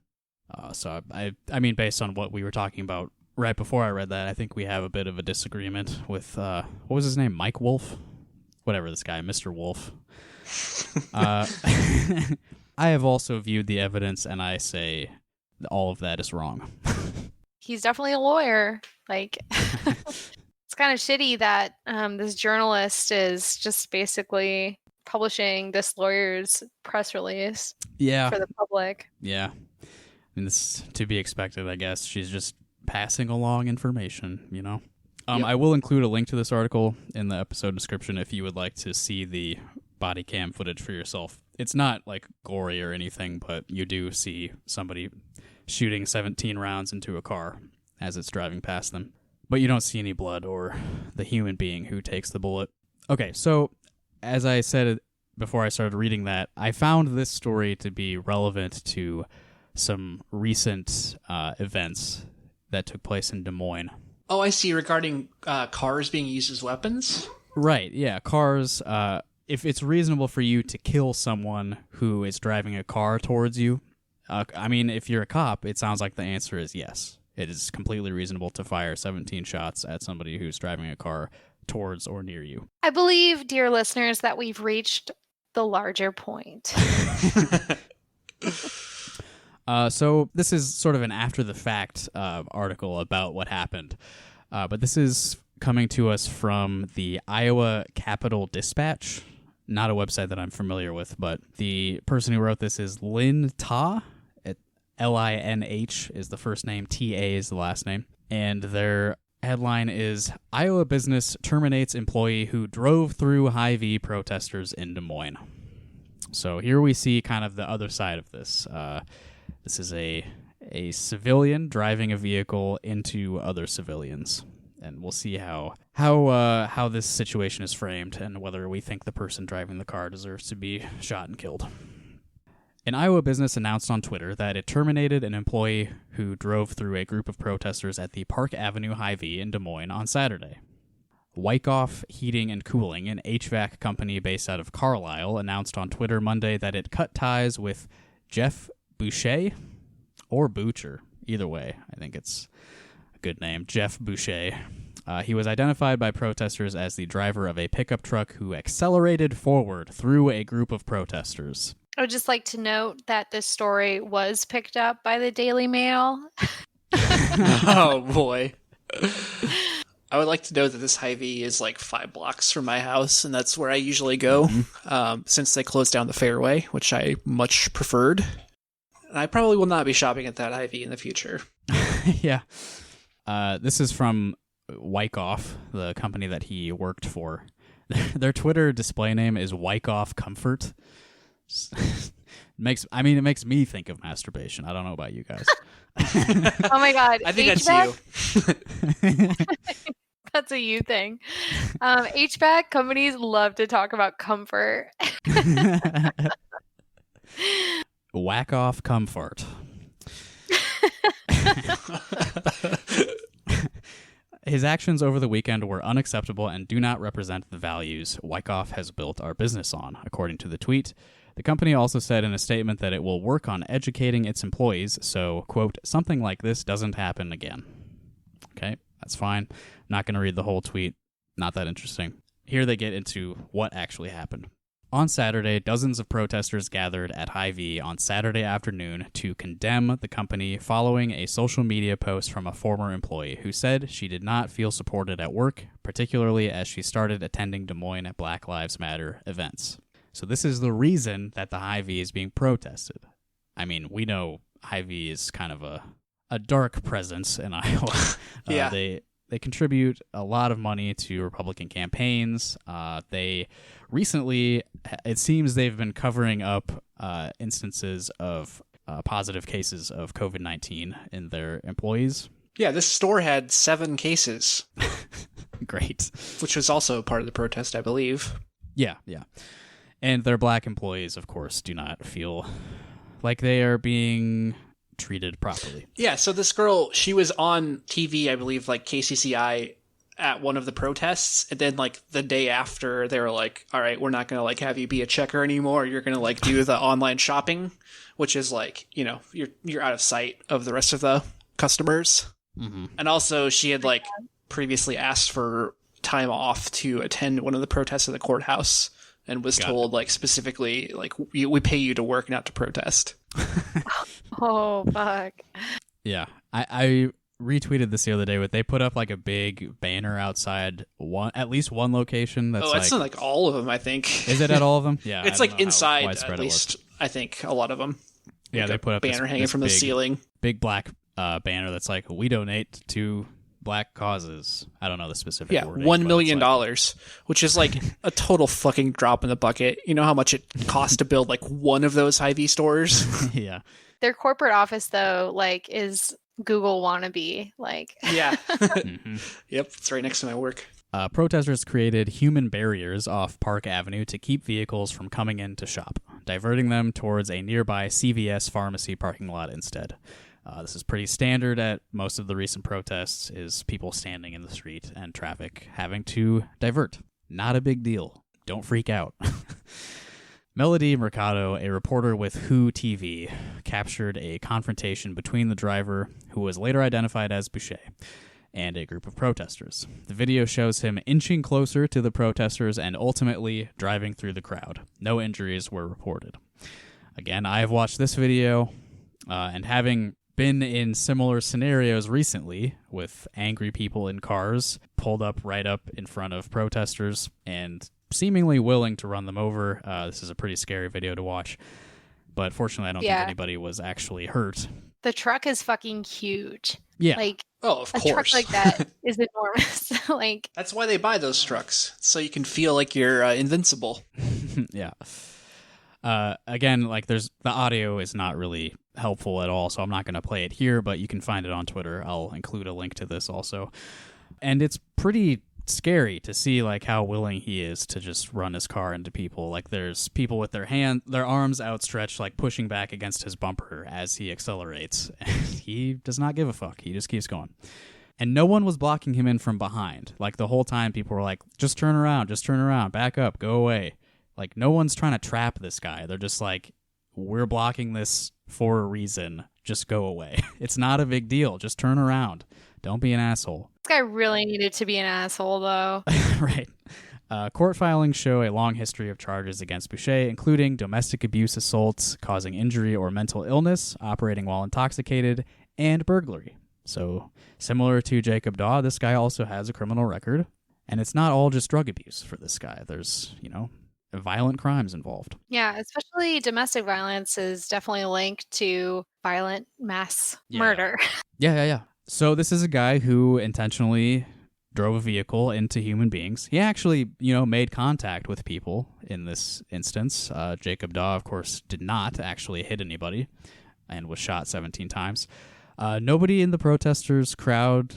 So, I mean, based on what we were talking about right before I read that, I think we have a bit of a disagreement with, what was his name, Mike Wolf? Whatever this guy, Mr. Wolf. I have also viewed the evidence, and I say all of that is wrong. He's definitely a lawyer. Like it's kind of shitty that this journalist is just basically publishing this lawyer's press release for the public. Yeah. mean, this is to be expected, I guess. She's just passing along information, you know? Yep. I will include a link to this article in the episode description if you would like to see the body cam footage for yourself. It's not, like, gory or anything, but you do see somebody shooting 17 rounds into a car as it's driving past them. But you don't see any blood or the human being who takes the bullet. Okay, so as I said before I started reading that, I found this story to be relevant to some recent events that took place in Des Moines. Oh, I see. Regarding cars being used as weapons? Right, yeah. Cars, if it's reasonable for you to kill someone who is driving a car towards you, I mean, if you're a cop, it sounds like the answer is yes. It is completely reasonable to fire 17 shots at somebody who's driving a car towards or near you. I believe, dear listeners, that we've reached the larger point. So this is sort of an after-the-fact article about what happened. But this is coming to us from the Iowa Capitol Dispatch. Not a website that I'm familiar with, but the person who wrote this is Lynn Ta. Linh is the first name, Ta is the last name. And their headline is, Iowa business terminates employee who drove through Hy-Vee protesters in Des Moines. So here we see kind of the other side of this. This is a civilian driving a vehicle into other civilians. And we'll see how this situation is framed and whether we think the person driving the car deserves to be shot and killed. An Iowa business announced on Twitter that it terminated an employee who drove through a group of protesters at the Park Avenue Hy-Vee in Des Moines on Saturday. Wyckoff Heating and Cooling, an HVAC company based out of Carlisle, announced on Twitter Monday that it cut ties with Jeff Boucher, or Boucher, either way. I think it's a good name, Jeff Boucher. He was identified by protesters as the driver of a pickup truck who accelerated forward through a group of protesters. I would just like to note that this story was picked up by the Daily Mail. Oh, boy. I would like to know that this Hy-Vee is like 5 blocks from my house, and that's where I usually go, since they closed down the Fairway, which I much preferred. And I probably will not be shopping at that Hy-Vee in the future. Yeah. This is from Wyckoff, the company that he worked for. Their Twitter display name is Wyckoff Comfort. It makes me think of masturbation. I don't know about you guys. Oh my god. I think that's you. That's a you thing. HVAC companies love to talk about comfort. Whack off comfort. His actions over the weekend were unacceptable and do not represent the values Wyckoff has built our business on, according to the tweet. The company also said in a statement that it will work on educating its employees so, quote, something like this doesn't happen again. Okay, that's fine. Not going to read the whole tweet. Not that interesting. Here they get into what actually happened. On Saturday, dozens of protesters gathered at Hy-Vee on Saturday afternoon to condemn the company following a social media post from a former employee who said she did not feel supported at work, particularly as she started attending Des Moines Black Lives Matter events. So this is the reason that the Hy-Vee is being protested. I mean, we know Hy-Vee is kind of a dark presence in Iowa. Yeah. They contribute a lot of money to Republican campaigns. They recently, it seems they've been covering up instances of positive cases of COVID-19 in their employees. Yeah, this store had 7 cases. Great. Which was also part of the protest, I believe. Yeah. And their black employees, of course, do not feel like they are being treated properly. Yeah, so this girl, she was on TV, I believe, like KCCI at one of the protests, and then like the day after they were like, all right, we're not gonna like have you be a checker anymore, you're gonna like do the online shopping, which is like, you know, you're out of sight of the rest of the customers. Mm-hmm. And also she had like previously asked for time off to attend one of the protests at the courthouse and was told like specifically like we pay you to work, not to protest. Oh, fuck. Yeah. I retweeted this the other day, but they put up like a big banner outside at least one location. That's not like all of them, I think. Is it at all of them? Yeah. It's like inside, at least, I think, a lot of them. Yeah, they put up banner hanging from the ceiling. Big black banner that's like, "We donate to black causes." I don't know the specific wording. $1 million, which is like a total fucking drop in the bucket. You know how much it costs to build like one of those Hy-Vee stores? Yeah. Their corporate office, though, like, is Google wannabe. Like, yeah. Mm-hmm. Yep, it's right next to my work. Protesters created human barriers off Park Avenue to keep vehicles from coming in to shop, diverting them towards a nearby CVS pharmacy parking lot instead. This is pretty standard at most of the recent protests, is people standing in the street and traffic having to divert. Not a big deal. Don't freak out. Melody Mercado, a reporter with Who TV, captured a confrontation between the driver, who was later identified as Boucher, and a group of protesters. The video shows him inching closer to the protesters and ultimately driving through the crowd. No injuries were reported. Again, I have watched this video, and having been in similar scenarios recently with angry people in cars pulled up right up in front of protesters and seemingly willing to run them over. This is a pretty scary video to watch, but fortunately I don't think anybody was actually hurt. The truck is fucking huge. Yeah. Like, of course. A truck like that is enormous. Like, that's why they buy those trucks, so you can feel like you're invincible. Yeah. Again, like the audio is not really helpful at all, so I'm not going to play it here, but you can find it on Twitter. I'll include a link to this also. And it's pretty scary to see like how willing he is to just run his car into people. Like there's people with their arms outstretched, like pushing back against his bumper as he accelerates. And he does not give a fuck. He just keeps going. And no one was blocking him in from behind. Like the whole time people were like, just turn around, back up, go away. Like no one's trying to trap this guy. They're just like, we're blocking this for a reason. Just go away. It's not a big deal. Just turn around. Don't be an asshole. This guy really needed to be an asshole, though. Right. Court filings show a long history of charges against Boucher, including domestic abuse assaults, causing injury or mental illness, operating while intoxicated, and burglary. So, similar to Jacob Daw, this guy also has a criminal record. And it's not all just drug abuse for this guy. There's, violent crimes involved. Yeah, especially domestic violence is definitely linked to violent mass murder. Yeah. So this is a guy who intentionally drove a vehicle into human beings. He actually, made contact with people in this instance. Jacob Daw, of course, did not actually hit anybody and was shot 17 times. Nobody in the protesters' crowd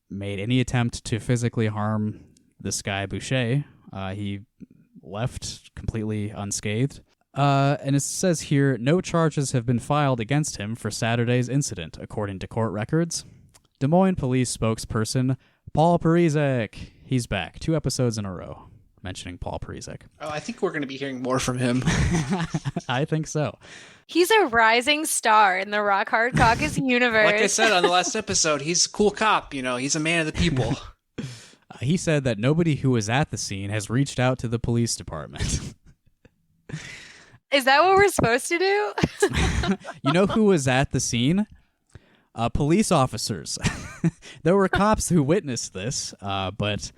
made any attempt to physically harm this guy, Boucher. He left completely unscathed. And it says here, no charges have been filed against him for Saturday's incident, according to court records. Des Moines police spokesperson Paul Parizek. He's back. 2 episodes in a row mentioning Paul Parizek. Oh, I think we're going to be hearing more from him. I think so. He's a rising star in the Rock Hard Caucus universe. Like I said on the last episode, he's a cool cop. He's a man of the people. He said that nobody who was at the scene has reached out to the police department. Is that what we're supposed to do? You know who was at the scene? Police officers. There were cops who witnessed this, but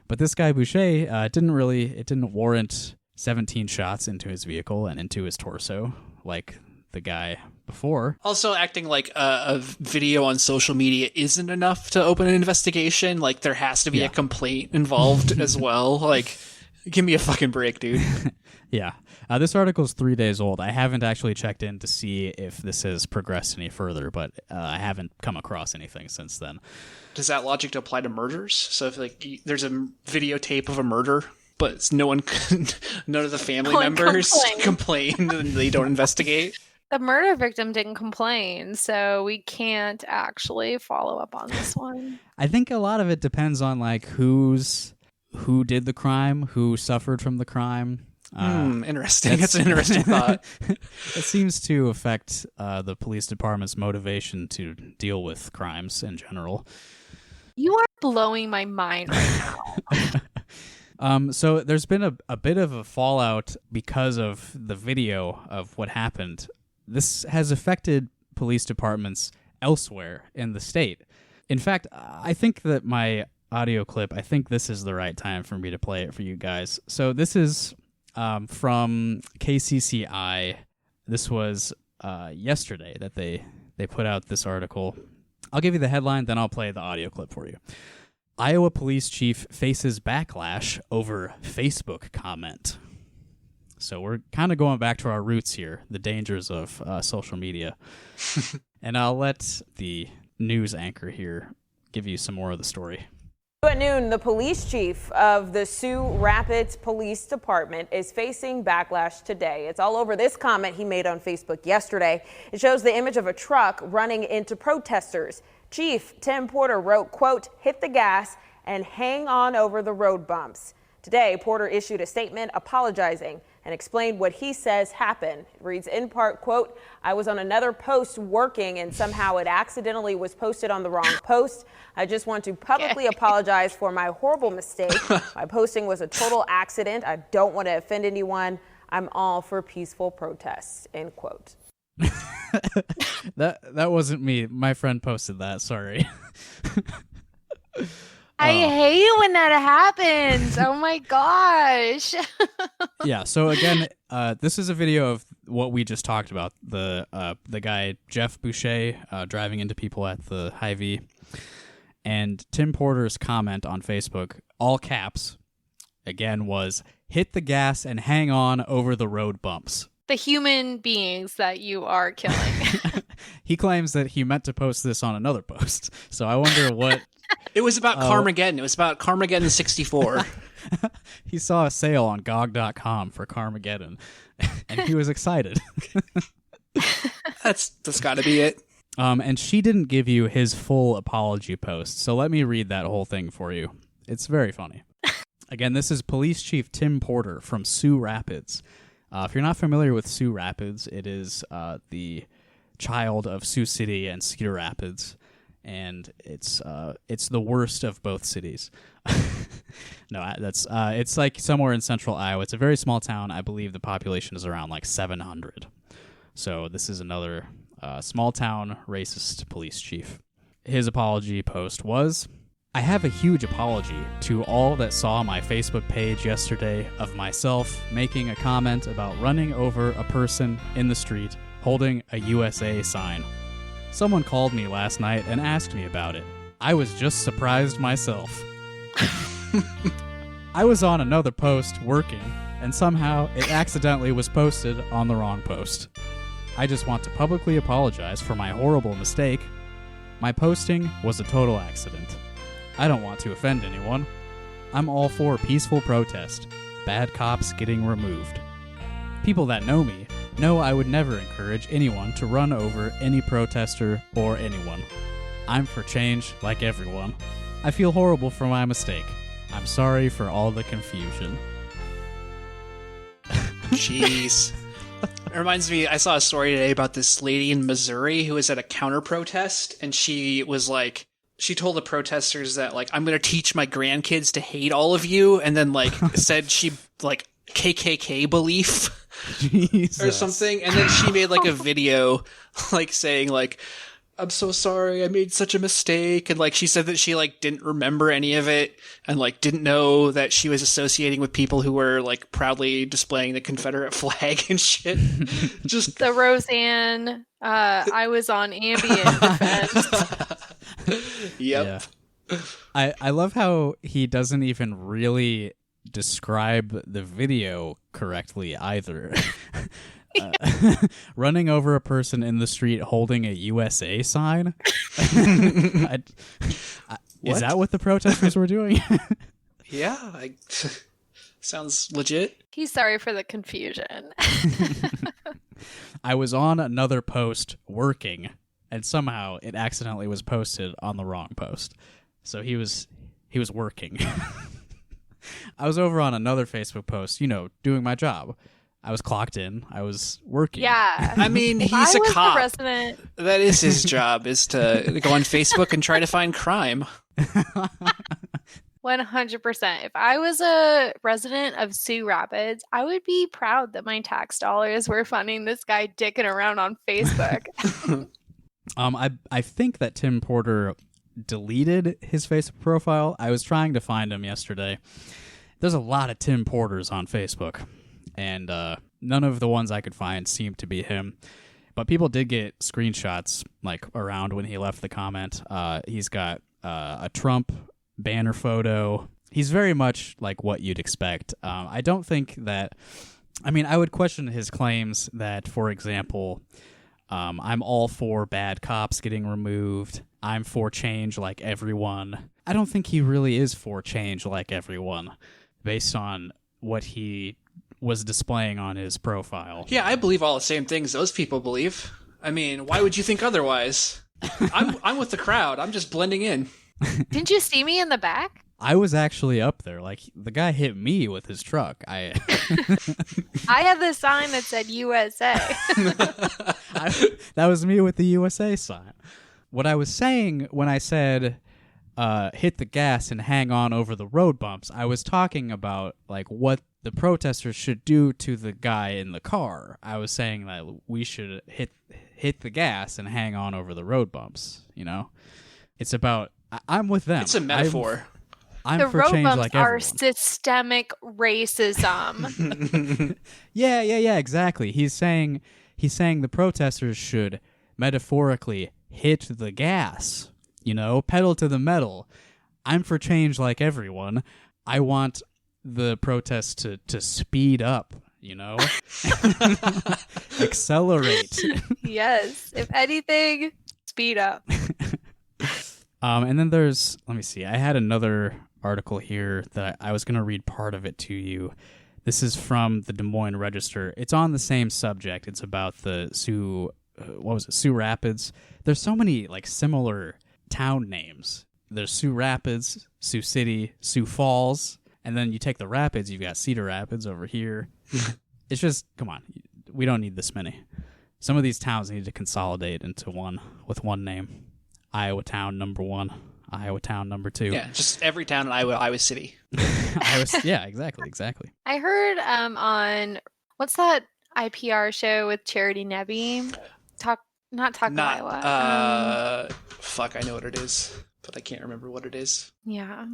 this guy Boucher it didn't warrant 17 shots into his vehicle and into his torso like the guy before. Also, acting like a video on social media isn't enough to open an investigation. Like there has to be a complaint involved as well. Like, give me a fucking break, dude. Yeah. This article is 3 days old. I haven't actually checked in to see if this has progressed any further, but I haven't come across anything since then. Does that logic apply to murders? So if there's a videotape of a murder, but none of the family members complain and they don't investigate? The murder victim didn't complain, so we can't actually follow up on this one. I think a lot of it depends on like who did the crime, who suffered from the crime. Interesting. That's an interesting thought. It seems to affect the police department's motivation to deal with crimes in general. You are blowing my mind right now. So there's been a bit of a fallout because of the video of what happened. This has affected police departments elsewhere in the state. In fact, I think that my audio clip, I think this is the right time for me to play it for you guys. So this is from KCCI. This was yesterday that they put out this article. I'll give you the headline, then I'll play the audio clip for you. Iowa police chief faces backlash over Facebook comment. So we're kind of going back to our roots here, the dangers of social media. And I'll let the news anchor here give you some more of the story. At noon, the police chief of the Sioux Rapids Police Department is facing backlash today. It's all over this comment he made on Facebook yesterday. It shows the image of a truck running into protesters. Chief Tim Porter wrote, quote, "Hit the gas and hang on over the road bumps." Today, Porter issued a statement apologizing and explained what he says happened. It reads in part, quote, "I was on another post working and somehow it accidentally was posted on the wrong post. I just want to publicly apologize for my horrible mistake. My posting was a total accident. I don't want to offend anyone. I'm all for peaceful protests," end quote. That wasn't me. My friend posted that. Sorry. I hate when that happens. Oh my gosh. Yeah. So again, this is a video of what we just talked about. The guy Jeff Boucher driving into people at the Hy-Vee, and Tim Porter's comment on Facebook, all caps, again was "hit the gas and hang on over the road bumps." The human beings that you are killing. He claims that he meant to post this on another post. So I wonder what. It was about Carmageddon. It was about Carmageddon 64. He saw a sale on GOG.com for Carmageddon, and he was excited. That's got to be it. And she didn't give you his full apology post, so let me read that whole thing for you. It's very funny. Again, this is Police Chief Tim Porter from Sioux Rapids. If you're not familiar with Sioux Rapids, it is the child of Sioux City and Cedar Rapids, and it's the worst of both cities. No, that's it's like somewhere in central Iowa. It's a very small town. I believe the population is around like 700. So this is another small town racist police chief. His apology post was, "I have a huge apology to all that saw my Facebook page yesterday of myself making a comment about running over a person in the street holding a USA sign. Someone called me last night and asked me about it. I was just surprised myself. I was on another post working, and somehow it accidentally was posted on the wrong post. I just want to publicly apologize for my horrible mistake. My posting was a total accident. I don't want to offend anyone. I'm all for peaceful protest, bad cops getting removed. People that know me know I would never encourage anyone to run over any protester or anyone. I'm for change like everyone. I feel horrible for my mistake. I'm sorry for all the confusion." Jeez. It reminds me, I saw a story today about this lady in Missouri who was at a counter protest, and she was like, she told the protesters that, like, "I'm going to teach my grandkids to hate all of you," and then, like, said she, like, KKK belief or something, and then she made, like, a video, like, saying, like, "I'm so sorry, I made such a mistake," and, like, she said that she, like, didn't remember any of it, and, like, didn't know that she was associating with people who were, like, proudly displaying the Confederate flag and shit. Just the Roseanne, I was on Ambien defense. Yep. Yeah. I love how he doesn't even really describe the video correctly either. Running over a person in the street holding a USA sign? Is that what the protesters were doing? Yeah, sounds legit. He's sorry for the confusion. I was on another post working, and somehow it accidentally was posted on the wrong post. So he was working. I was over on another Facebook post, doing my job. I was clocked in. I was working. Yeah. I mean, he's a cop. The resident. That is his job, is to go on Facebook and try to find crime. 100%. If I was a resident of Sioux Rapids, I would be proud that my tax dollars were funding this guy dicking around on Facebook. I think that Tim Porter deleted his Facebook profile. I was trying to find him yesterday. There's a lot of Tim Porters on Facebook, and none of the ones I could find seemed to be him. But people did get screenshots like around when he left the comment. He's got a Trump banner photo. He's very much like what you'd expect. I don't think that... I mean, I would question his claims that, for example, I'm all for bad cops getting removed. I'm for change like everyone. I don't think he really is for change like everyone based on what he was displaying on his profile. Yeah, I believe all the same things those people believe. I mean, why would you think otherwise? I'm with the crowd. I'm just blending in. Didn't you see me in the back? I was actually up there. Like, the guy hit me with his truck. I had this sign that said USA. That was me with the USA sign. What I was saying when I said hit the gas and hang on over the road bumps, I was talking about like what the protesters should do to the guy in the car. I was saying that we should hit the gas and hang on over the road bumps, you know? It's about... I'm with them. It's a metaphor. I'm the for road change bumps like are everyone. systemic racism. Yeah, exactly. He's saying the protesters should metaphorically hit the gas, you know, pedal to the metal. I'm for change like everyone. I want the protests to speed up, you know? Accelerate. Yes. If anything, speed up. And then there's, let me see, I had another article here that I was going to read part of it to you. This is from the Des Moines Register. It's on the same subject. It's about the Sioux Rapids. There's so many like similar town names. There's Sioux Rapids, Sioux City, Sioux Falls, and then you take the Rapids, you've got Cedar Rapids over here. It's just, come on, we don't need this many. Some of these towns need to consolidate into one with one name. Iowa Town number 1, Iowa Town number 2. Yeah, just every town in Iowa City. Yeah, exactly. I heard on what's that IPR show with Charity Nebby? Talk of Iowa. Fuck, I know what it is, but I can't remember what it is. Yeah.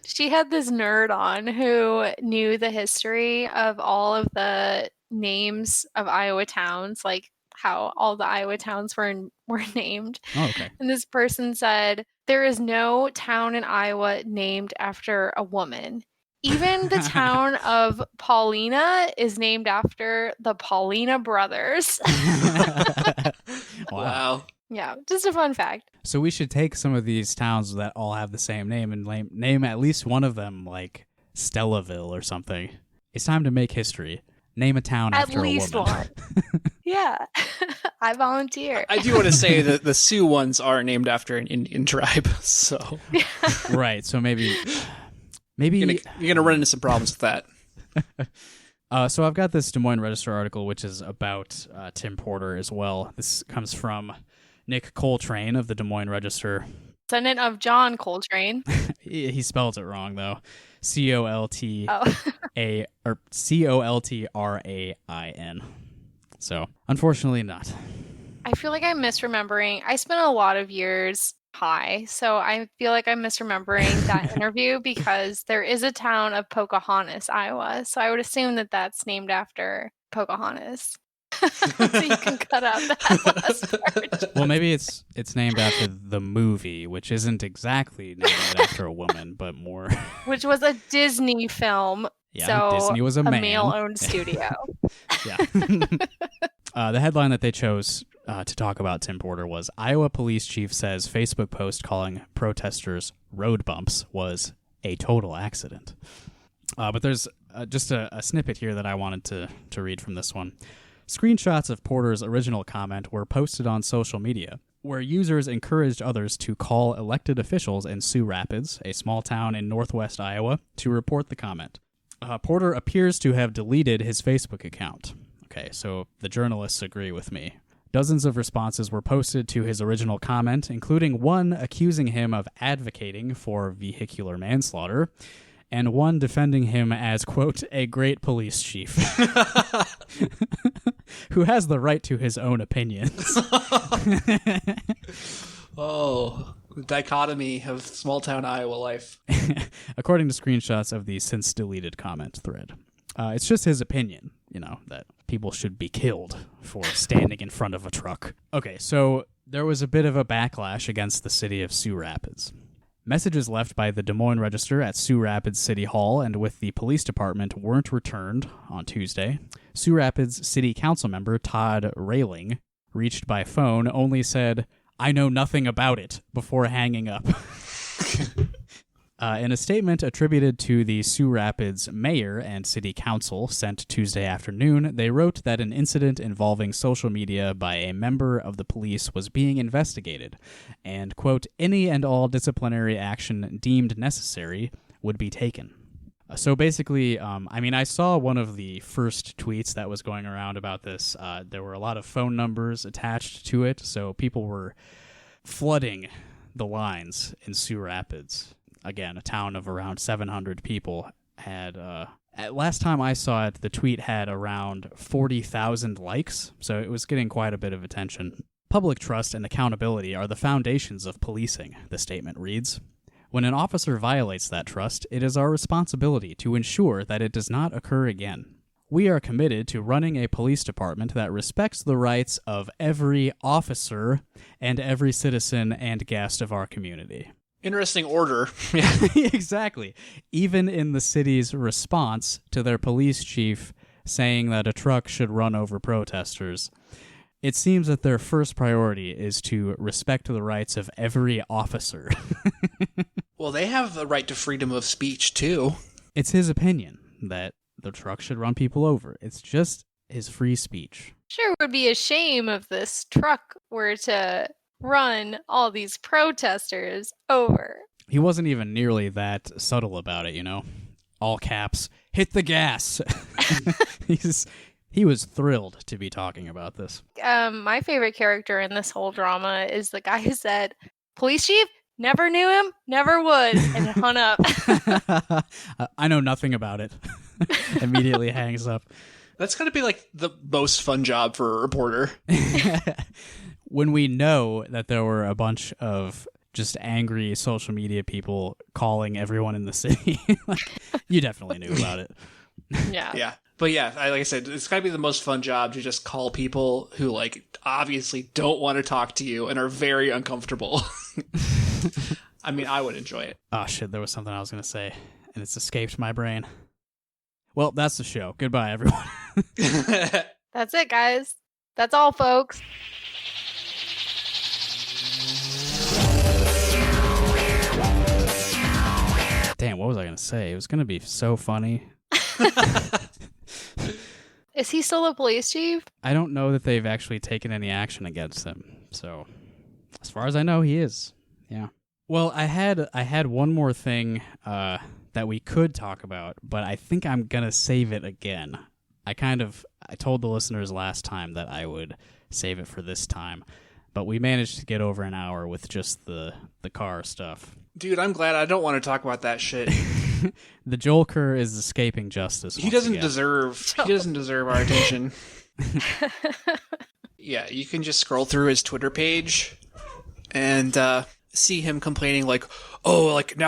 She had this nerd on who knew the history of all of the names of Iowa towns, like how all the Iowa towns were named. Oh, okay. And this person said, there is no town in Iowa named after a woman. Even the town of Paulina is named after the Paulina brothers. Wow. Yeah, just a fun fact. So we should take some of these towns that all have the same name and name at least one of them like Stellaville or something. It's time to make history. Name a town after a woman. At least one. Yeah. I volunteer. I do want to say that the Sioux ones are named after an Indian tribe, so... Right, so maybe... You're gonna run into some problems with that. So I've got this Des Moines Register article, which is about Tim Porter as well. This comes from Nick Coltrane of the Des Moines Register. Descendant of John Coltrane. He spells it wrong, though. Coltrain. So, unfortunately not. I feel like I'm misremembering. I spent a lot of years high, so I feel like I'm misremembering that interview because there is a town of Pocahontas, Iowa. So I would assume that that's named after Pocahontas. So you can cut out that last part. Well, maybe it's named after the movie, which isn't exactly named after a woman, but more. Which was a Disney film. Yeah, so Disney was a man. male-owned studio. Yeah. The headline that they chose to talk about Tim Porter was Iowa police chief says Facebook post calling protesters road bumps was a total accident. But there's just a snippet here that I wanted to read from this one. Screenshots of Porter's original comment were posted on social media, where users encouraged others to call elected officials in Sioux Rapids, a small town in northwest Iowa, to report the comment. Porter appears to have deleted his Facebook account. Okay, so the journalists agree with me. Dozens of responses were posted to his original comment, including one accusing him of advocating for vehicular manslaughter, and one defending him as, quote, a great police chief who has the right to his own opinions. Oh, the dichotomy of small-town Iowa life. According to screenshots of the since-deleted comment thread. It's just his opinion, that people should be killed for standing in front of a truck. Okay, so there was a bit of a backlash against the city of Sioux Rapids. Messages left by the Des Moines Register at Sioux Rapids City Hall and with the police department weren't returned on Tuesday. Sioux Rapids City Council member Todd Railing, reached by phone, only said, "I know nothing about it," before hanging up. In a statement attributed to the Sioux Rapids mayor and city council sent Tuesday afternoon, they wrote that an incident involving social media by a member of the police was being investigated, and, quote, any and all disciplinary action deemed necessary would be taken. So basically, I saw one of the first tweets that was going around about this. There were a lot of phone numbers attached to it, so people were flooding the lines in Sioux Rapids. Again, a town of around 700 people had, last time I saw it, the tweet had around 40,000 likes, so it was getting quite a bit of attention. Public trust and accountability are the foundations of policing, the statement reads. When an officer violates that trust, it is our responsibility to ensure that it does not occur again. We are committed to running a police department that respects the rights of every officer and every citizen and guest of our community. Interesting order. Exactly. Even in the city's response to their police chief saying that a truck should run over protesters, it seems that their first priority is to respect the rights of every officer. Well, they have the right to freedom of speech, too. It's his opinion that the truck should run people over. It's just his free speech. Sure would be a shame if this truck were to run all these protesters over. He wasn't even nearly that subtle about it, All caps, hit the gas. He was thrilled to be talking about this. My favorite character in this whole drama is the guy who said, "Police chief, never knew him, never would," and hung up. I know nothing about it. Immediately hangs up. That's got to be like the most fun job for a reporter. When we know that there were a bunch of just angry social media people calling everyone in the city, you definitely knew about it. Yeah. Yeah. But yeah, like I said, it's got to be the most fun job to just call people who, obviously don't want to talk to you and are very uncomfortable. I would enjoy it. Oh, shit, there was something I was going to say, and it's escaped my brain. Well, that's the show. Goodbye, everyone. That's it, guys. That's all, folks. Damn, what was I going to say? It was going to be so funny. Is he still a police chief? I don't know that they've actually taken any action against him. So, as far as I know, he is. Yeah. Well, I had one more thing that we could talk about, but I think I'm going to save it again. I told the listeners last time that I would save it for this time, but we managed to get over an hour with just the car stuff. Dude, I'm glad. I don't want to talk about that shit. The Joel Kerr is escaping justice. He doesn't deserve our attention. Yeah, you can just scroll through his Twitter page and see him complaining now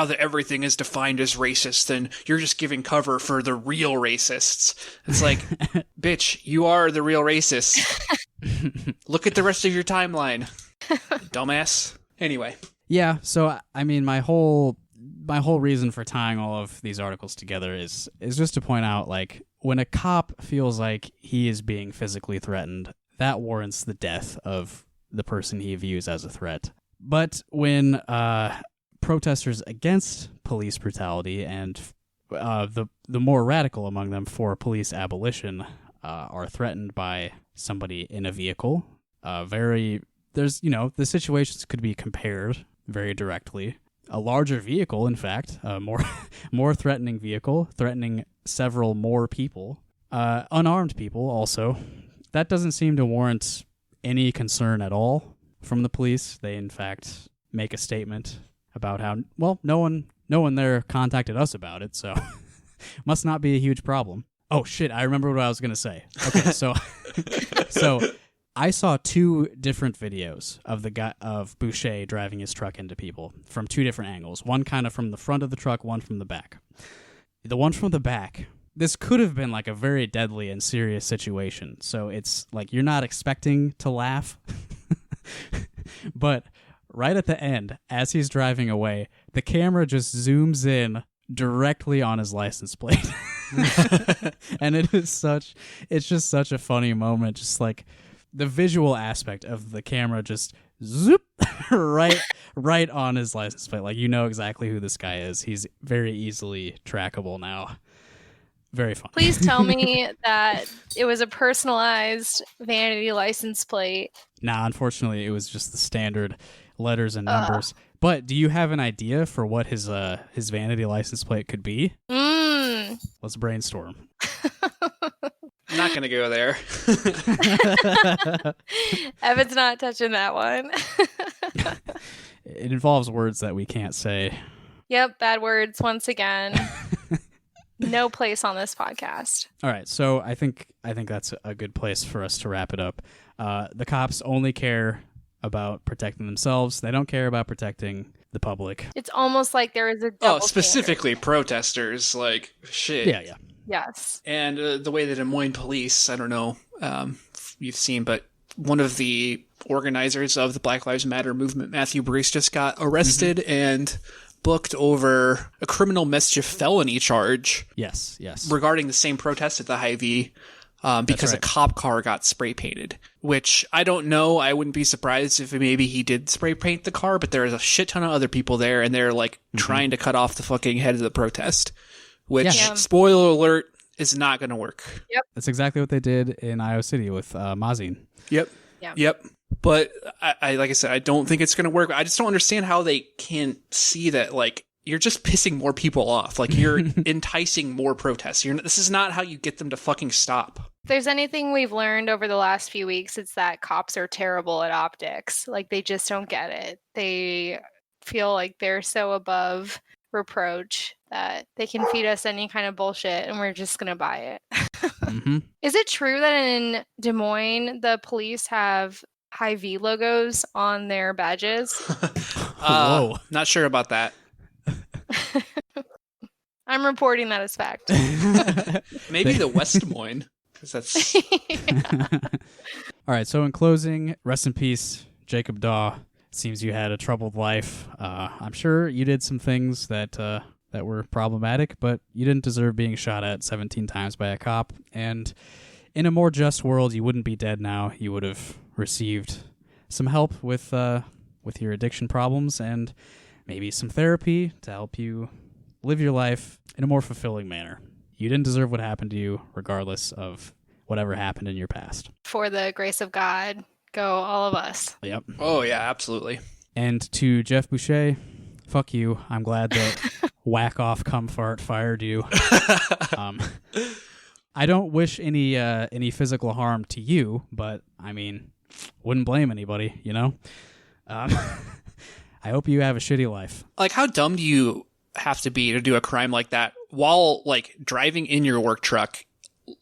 that everything is defined as racist, then you're just giving cover for the real racists. It's like, bitch, you are the real racist. Look at the rest of your timeline, dumbass. Anyway. Yeah, so my whole reason for tying all of these articles together is just to point out, when a cop feels like he is being physically threatened, that warrants the death of the person he views as a threat. But when protesters against police brutality and the more radical among them for police abolition are threatened by somebody in a vehicle, the situations could be compared very directly. A larger vehicle, in fact, a more threatening vehicle, threatening several more people, unarmed people also. That doesn't seem to warrant any concern at all from the police. They, in fact, make a statement about how, no one there contacted us about it, so must not be a huge problem. Oh, shit, I remember what I was going to say. Okay, so I saw two different videos of the guy of Boucher driving his truck into people from two different angles. One kind of from the front of the truck, one from the back. The one from the back this could have been like a very deadly and serious situation. So it's like you're not expecting to laugh. But right at the end, as he's driving away, the camera just zooms in directly on his license plate. And it's just such a funny moment. Just like the visual aspect of the camera just zoop right on his license plate. Like, you know exactly who this guy is. He's very easily trackable now. Very fun. Please tell me that it was a personalized vanity license plate. Nah, unfortunately, it was just the standard letters and numbers. But do you have an idea for what his vanity license plate could be? Let's brainstorm. I'm not going to go there. Evan's not touching that one. It involves words that we can't say. Yep, bad words once again. No place on this podcast. All right, so I think that's a good place for us to wrap it up. The cops only care about protecting themselves. They don't care about protecting the public. It's almost like there is a double specifically protesters, like, shit. Yeah. Yes. And the way the Des Moines police, I don't know if you've seen, but one of the organizers of the Black Lives Matter movement, Matthew Bruce, just got arrested and booked over a criminal mischief felony charge. Yes. Regarding the same protest at the Hy-Vee. Because a cop car got spray painted, which I don't know. I wouldn't be surprised if maybe he did spray paint the car, but there's a shit ton of other people there, and they're like trying to cut off the fucking head of the protest, which, spoiler alert, is not going to work. Yep. That's exactly what they did in Iowa City with Mazin. Yep. But I like I said, I don't think it's going to work. I just don't understand how they can't see that, like, you're just pissing more people off. Like, you're enticing more protests. This is not how you get them to fucking stop. If there's anything we've learned over the last few weeks, it's that cops are terrible at optics. Like, they just don't get it. They feel like they're so above reproach that they can feed us any kind of bullshit and we're just going to buy it. Is it true that in Des Moines, the police have Hy-Vee logos on their badges? Whoa. Not sure about that. I'm reporting that as fact. Maybe the West Des Moines. That's... All right, so in closing, rest in peace, Jacob Daw. Seems you had a troubled life. I'm sure you did some things that were problematic, but you didn't deserve being shot at 17 times by a cop. And in a more just world, you wouldn't be dead now. You would have received some help with your addiction problems and maybe some therapy to help you live your life in a more fulfilling manner. You didn't deserve what happened to you, regardless of whatever happened in your past. For the grace of God, go all of us. Yep. Oh, yeah, absolutely. And to Jeff Boucher, fuck you. I'm glad that Whack Off Cum Fart fired you. I don't wish any physical harm to you, but, I mean, wouldn't blame anybody, you know? I hope you have a shitty life. Like, how dumb do you have to be to do a crime like that while, like, driving in your work truck,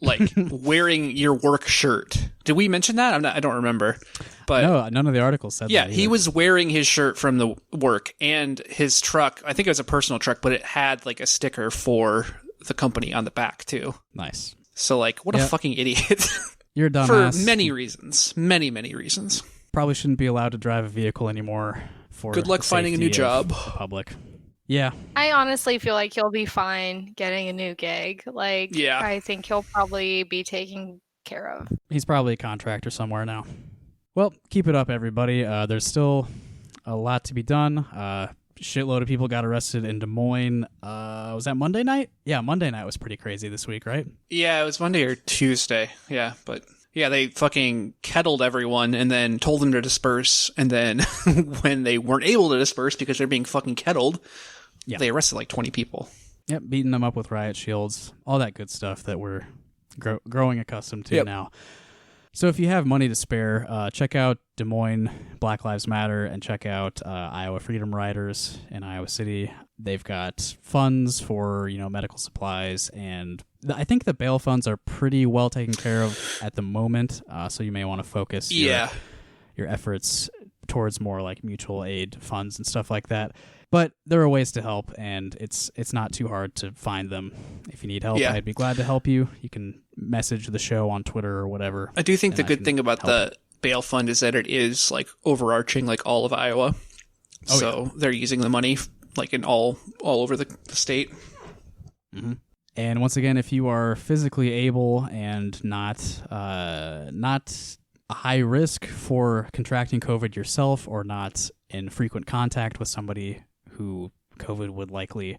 like, wearing your work shirt? Did we mention that? I don't remember. But no, none of the articles said that. Yeah, he was wearing his shirt from the work, and his truck, I think it was a personal truck, but it had, like, a sticker for the company on the back, too. Nice. So, like, what a fucking idiot. You're a dumbass. For many reasons. Many, many reasons. Probably shouldn't be allowed to drive a vehicle anymore. For good luck finding a new job. The public. Yeah. I honestly feel like he'll be fine getting a new gig. Like, yeah. I think he'll probably be taken care of. He's probably a contractor somewhere now. Well, keep it up, everybody. There's still a lot to be done. Shitload of people got arrested in Des Moines. Was that Monday night? Yeah, Monday night was pretty crazy this week, right? Yeah, it was Monday or Tuesday. Yeah, but... yeah, they fucking kettled everyone and then told them to disperse. And then when they weren't able to disperse because they're being fucking kettled, they arrested like 20 people. Yep, beating them up with riot shields. All that good stuff that we're growing accustomed to now. So if you have money to spare, check out Des Moines Black Lives Matter and check out Iowa Freedom Riders in Iowa City. They've got funds for, medical supplies, and I think the bail funds are pretty well taken care of at the moment. So you may want to focus your efforts towards more like mutual aid funds and stuff like that. But there are ways to help, and it's not too hard to find them. If you need help, I'd be glad to help you. You can message the show on Twitter or whatever. I do think the good thing about the bail fund is that it is like overarching like all of Iowa. They're using the money like in all over the state. Mm-hmm. And once again, if you are physically able and not a high risk for contracting COVID yourself, or not in frequent contact with somebody who COVID would likely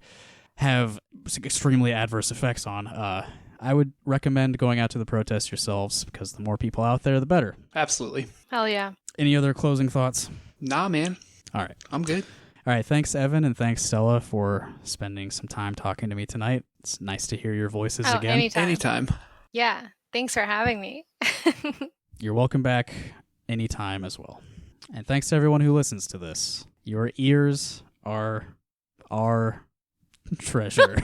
have extremely adverse effects on, I would recommend going out to the protest yourselves, because the more people out there, the better. Absolutely. Hell yeah. Any other closing thoughts? Nah, man. All right. I'm good. All right. Thanks, Evan, and thanks, Stella, for spending some time talking to me tonight. It's nice to hear your voices again. Anytime. Yeah. Thanks for having me. You're welcome back anytime as well. And thanks to everyone who listens to this. Your ears are our treasure.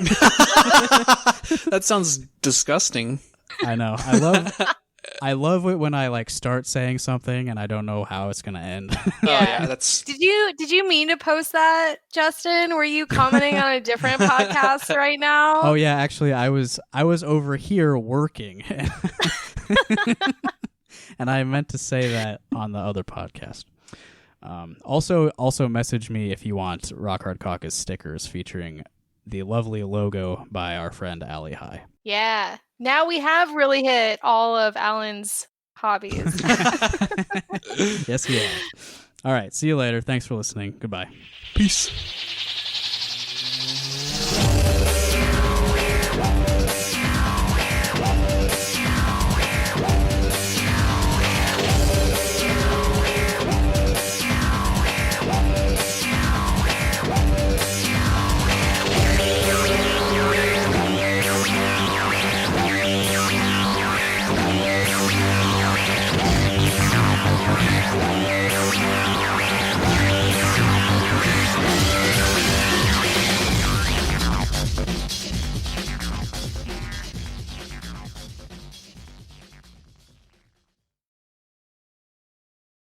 That sounds disgusting. I know. I love it when I like start saying something and I don't know how it's gonna end. That's. Did you mean to post that, Justin? Were you commenting on a different podcast right now? Oh yeah, actually I was over here working. And I meant to say that on the other podcast. Also message me if you want Rock Hard Caucus stickers featuring the lovely logo by our friend Allie High. Yeah. Now we have really hit all of Alan's hobbies. Yes, we have. All right. See you later. Thanks for listening. Goodbye. Peace.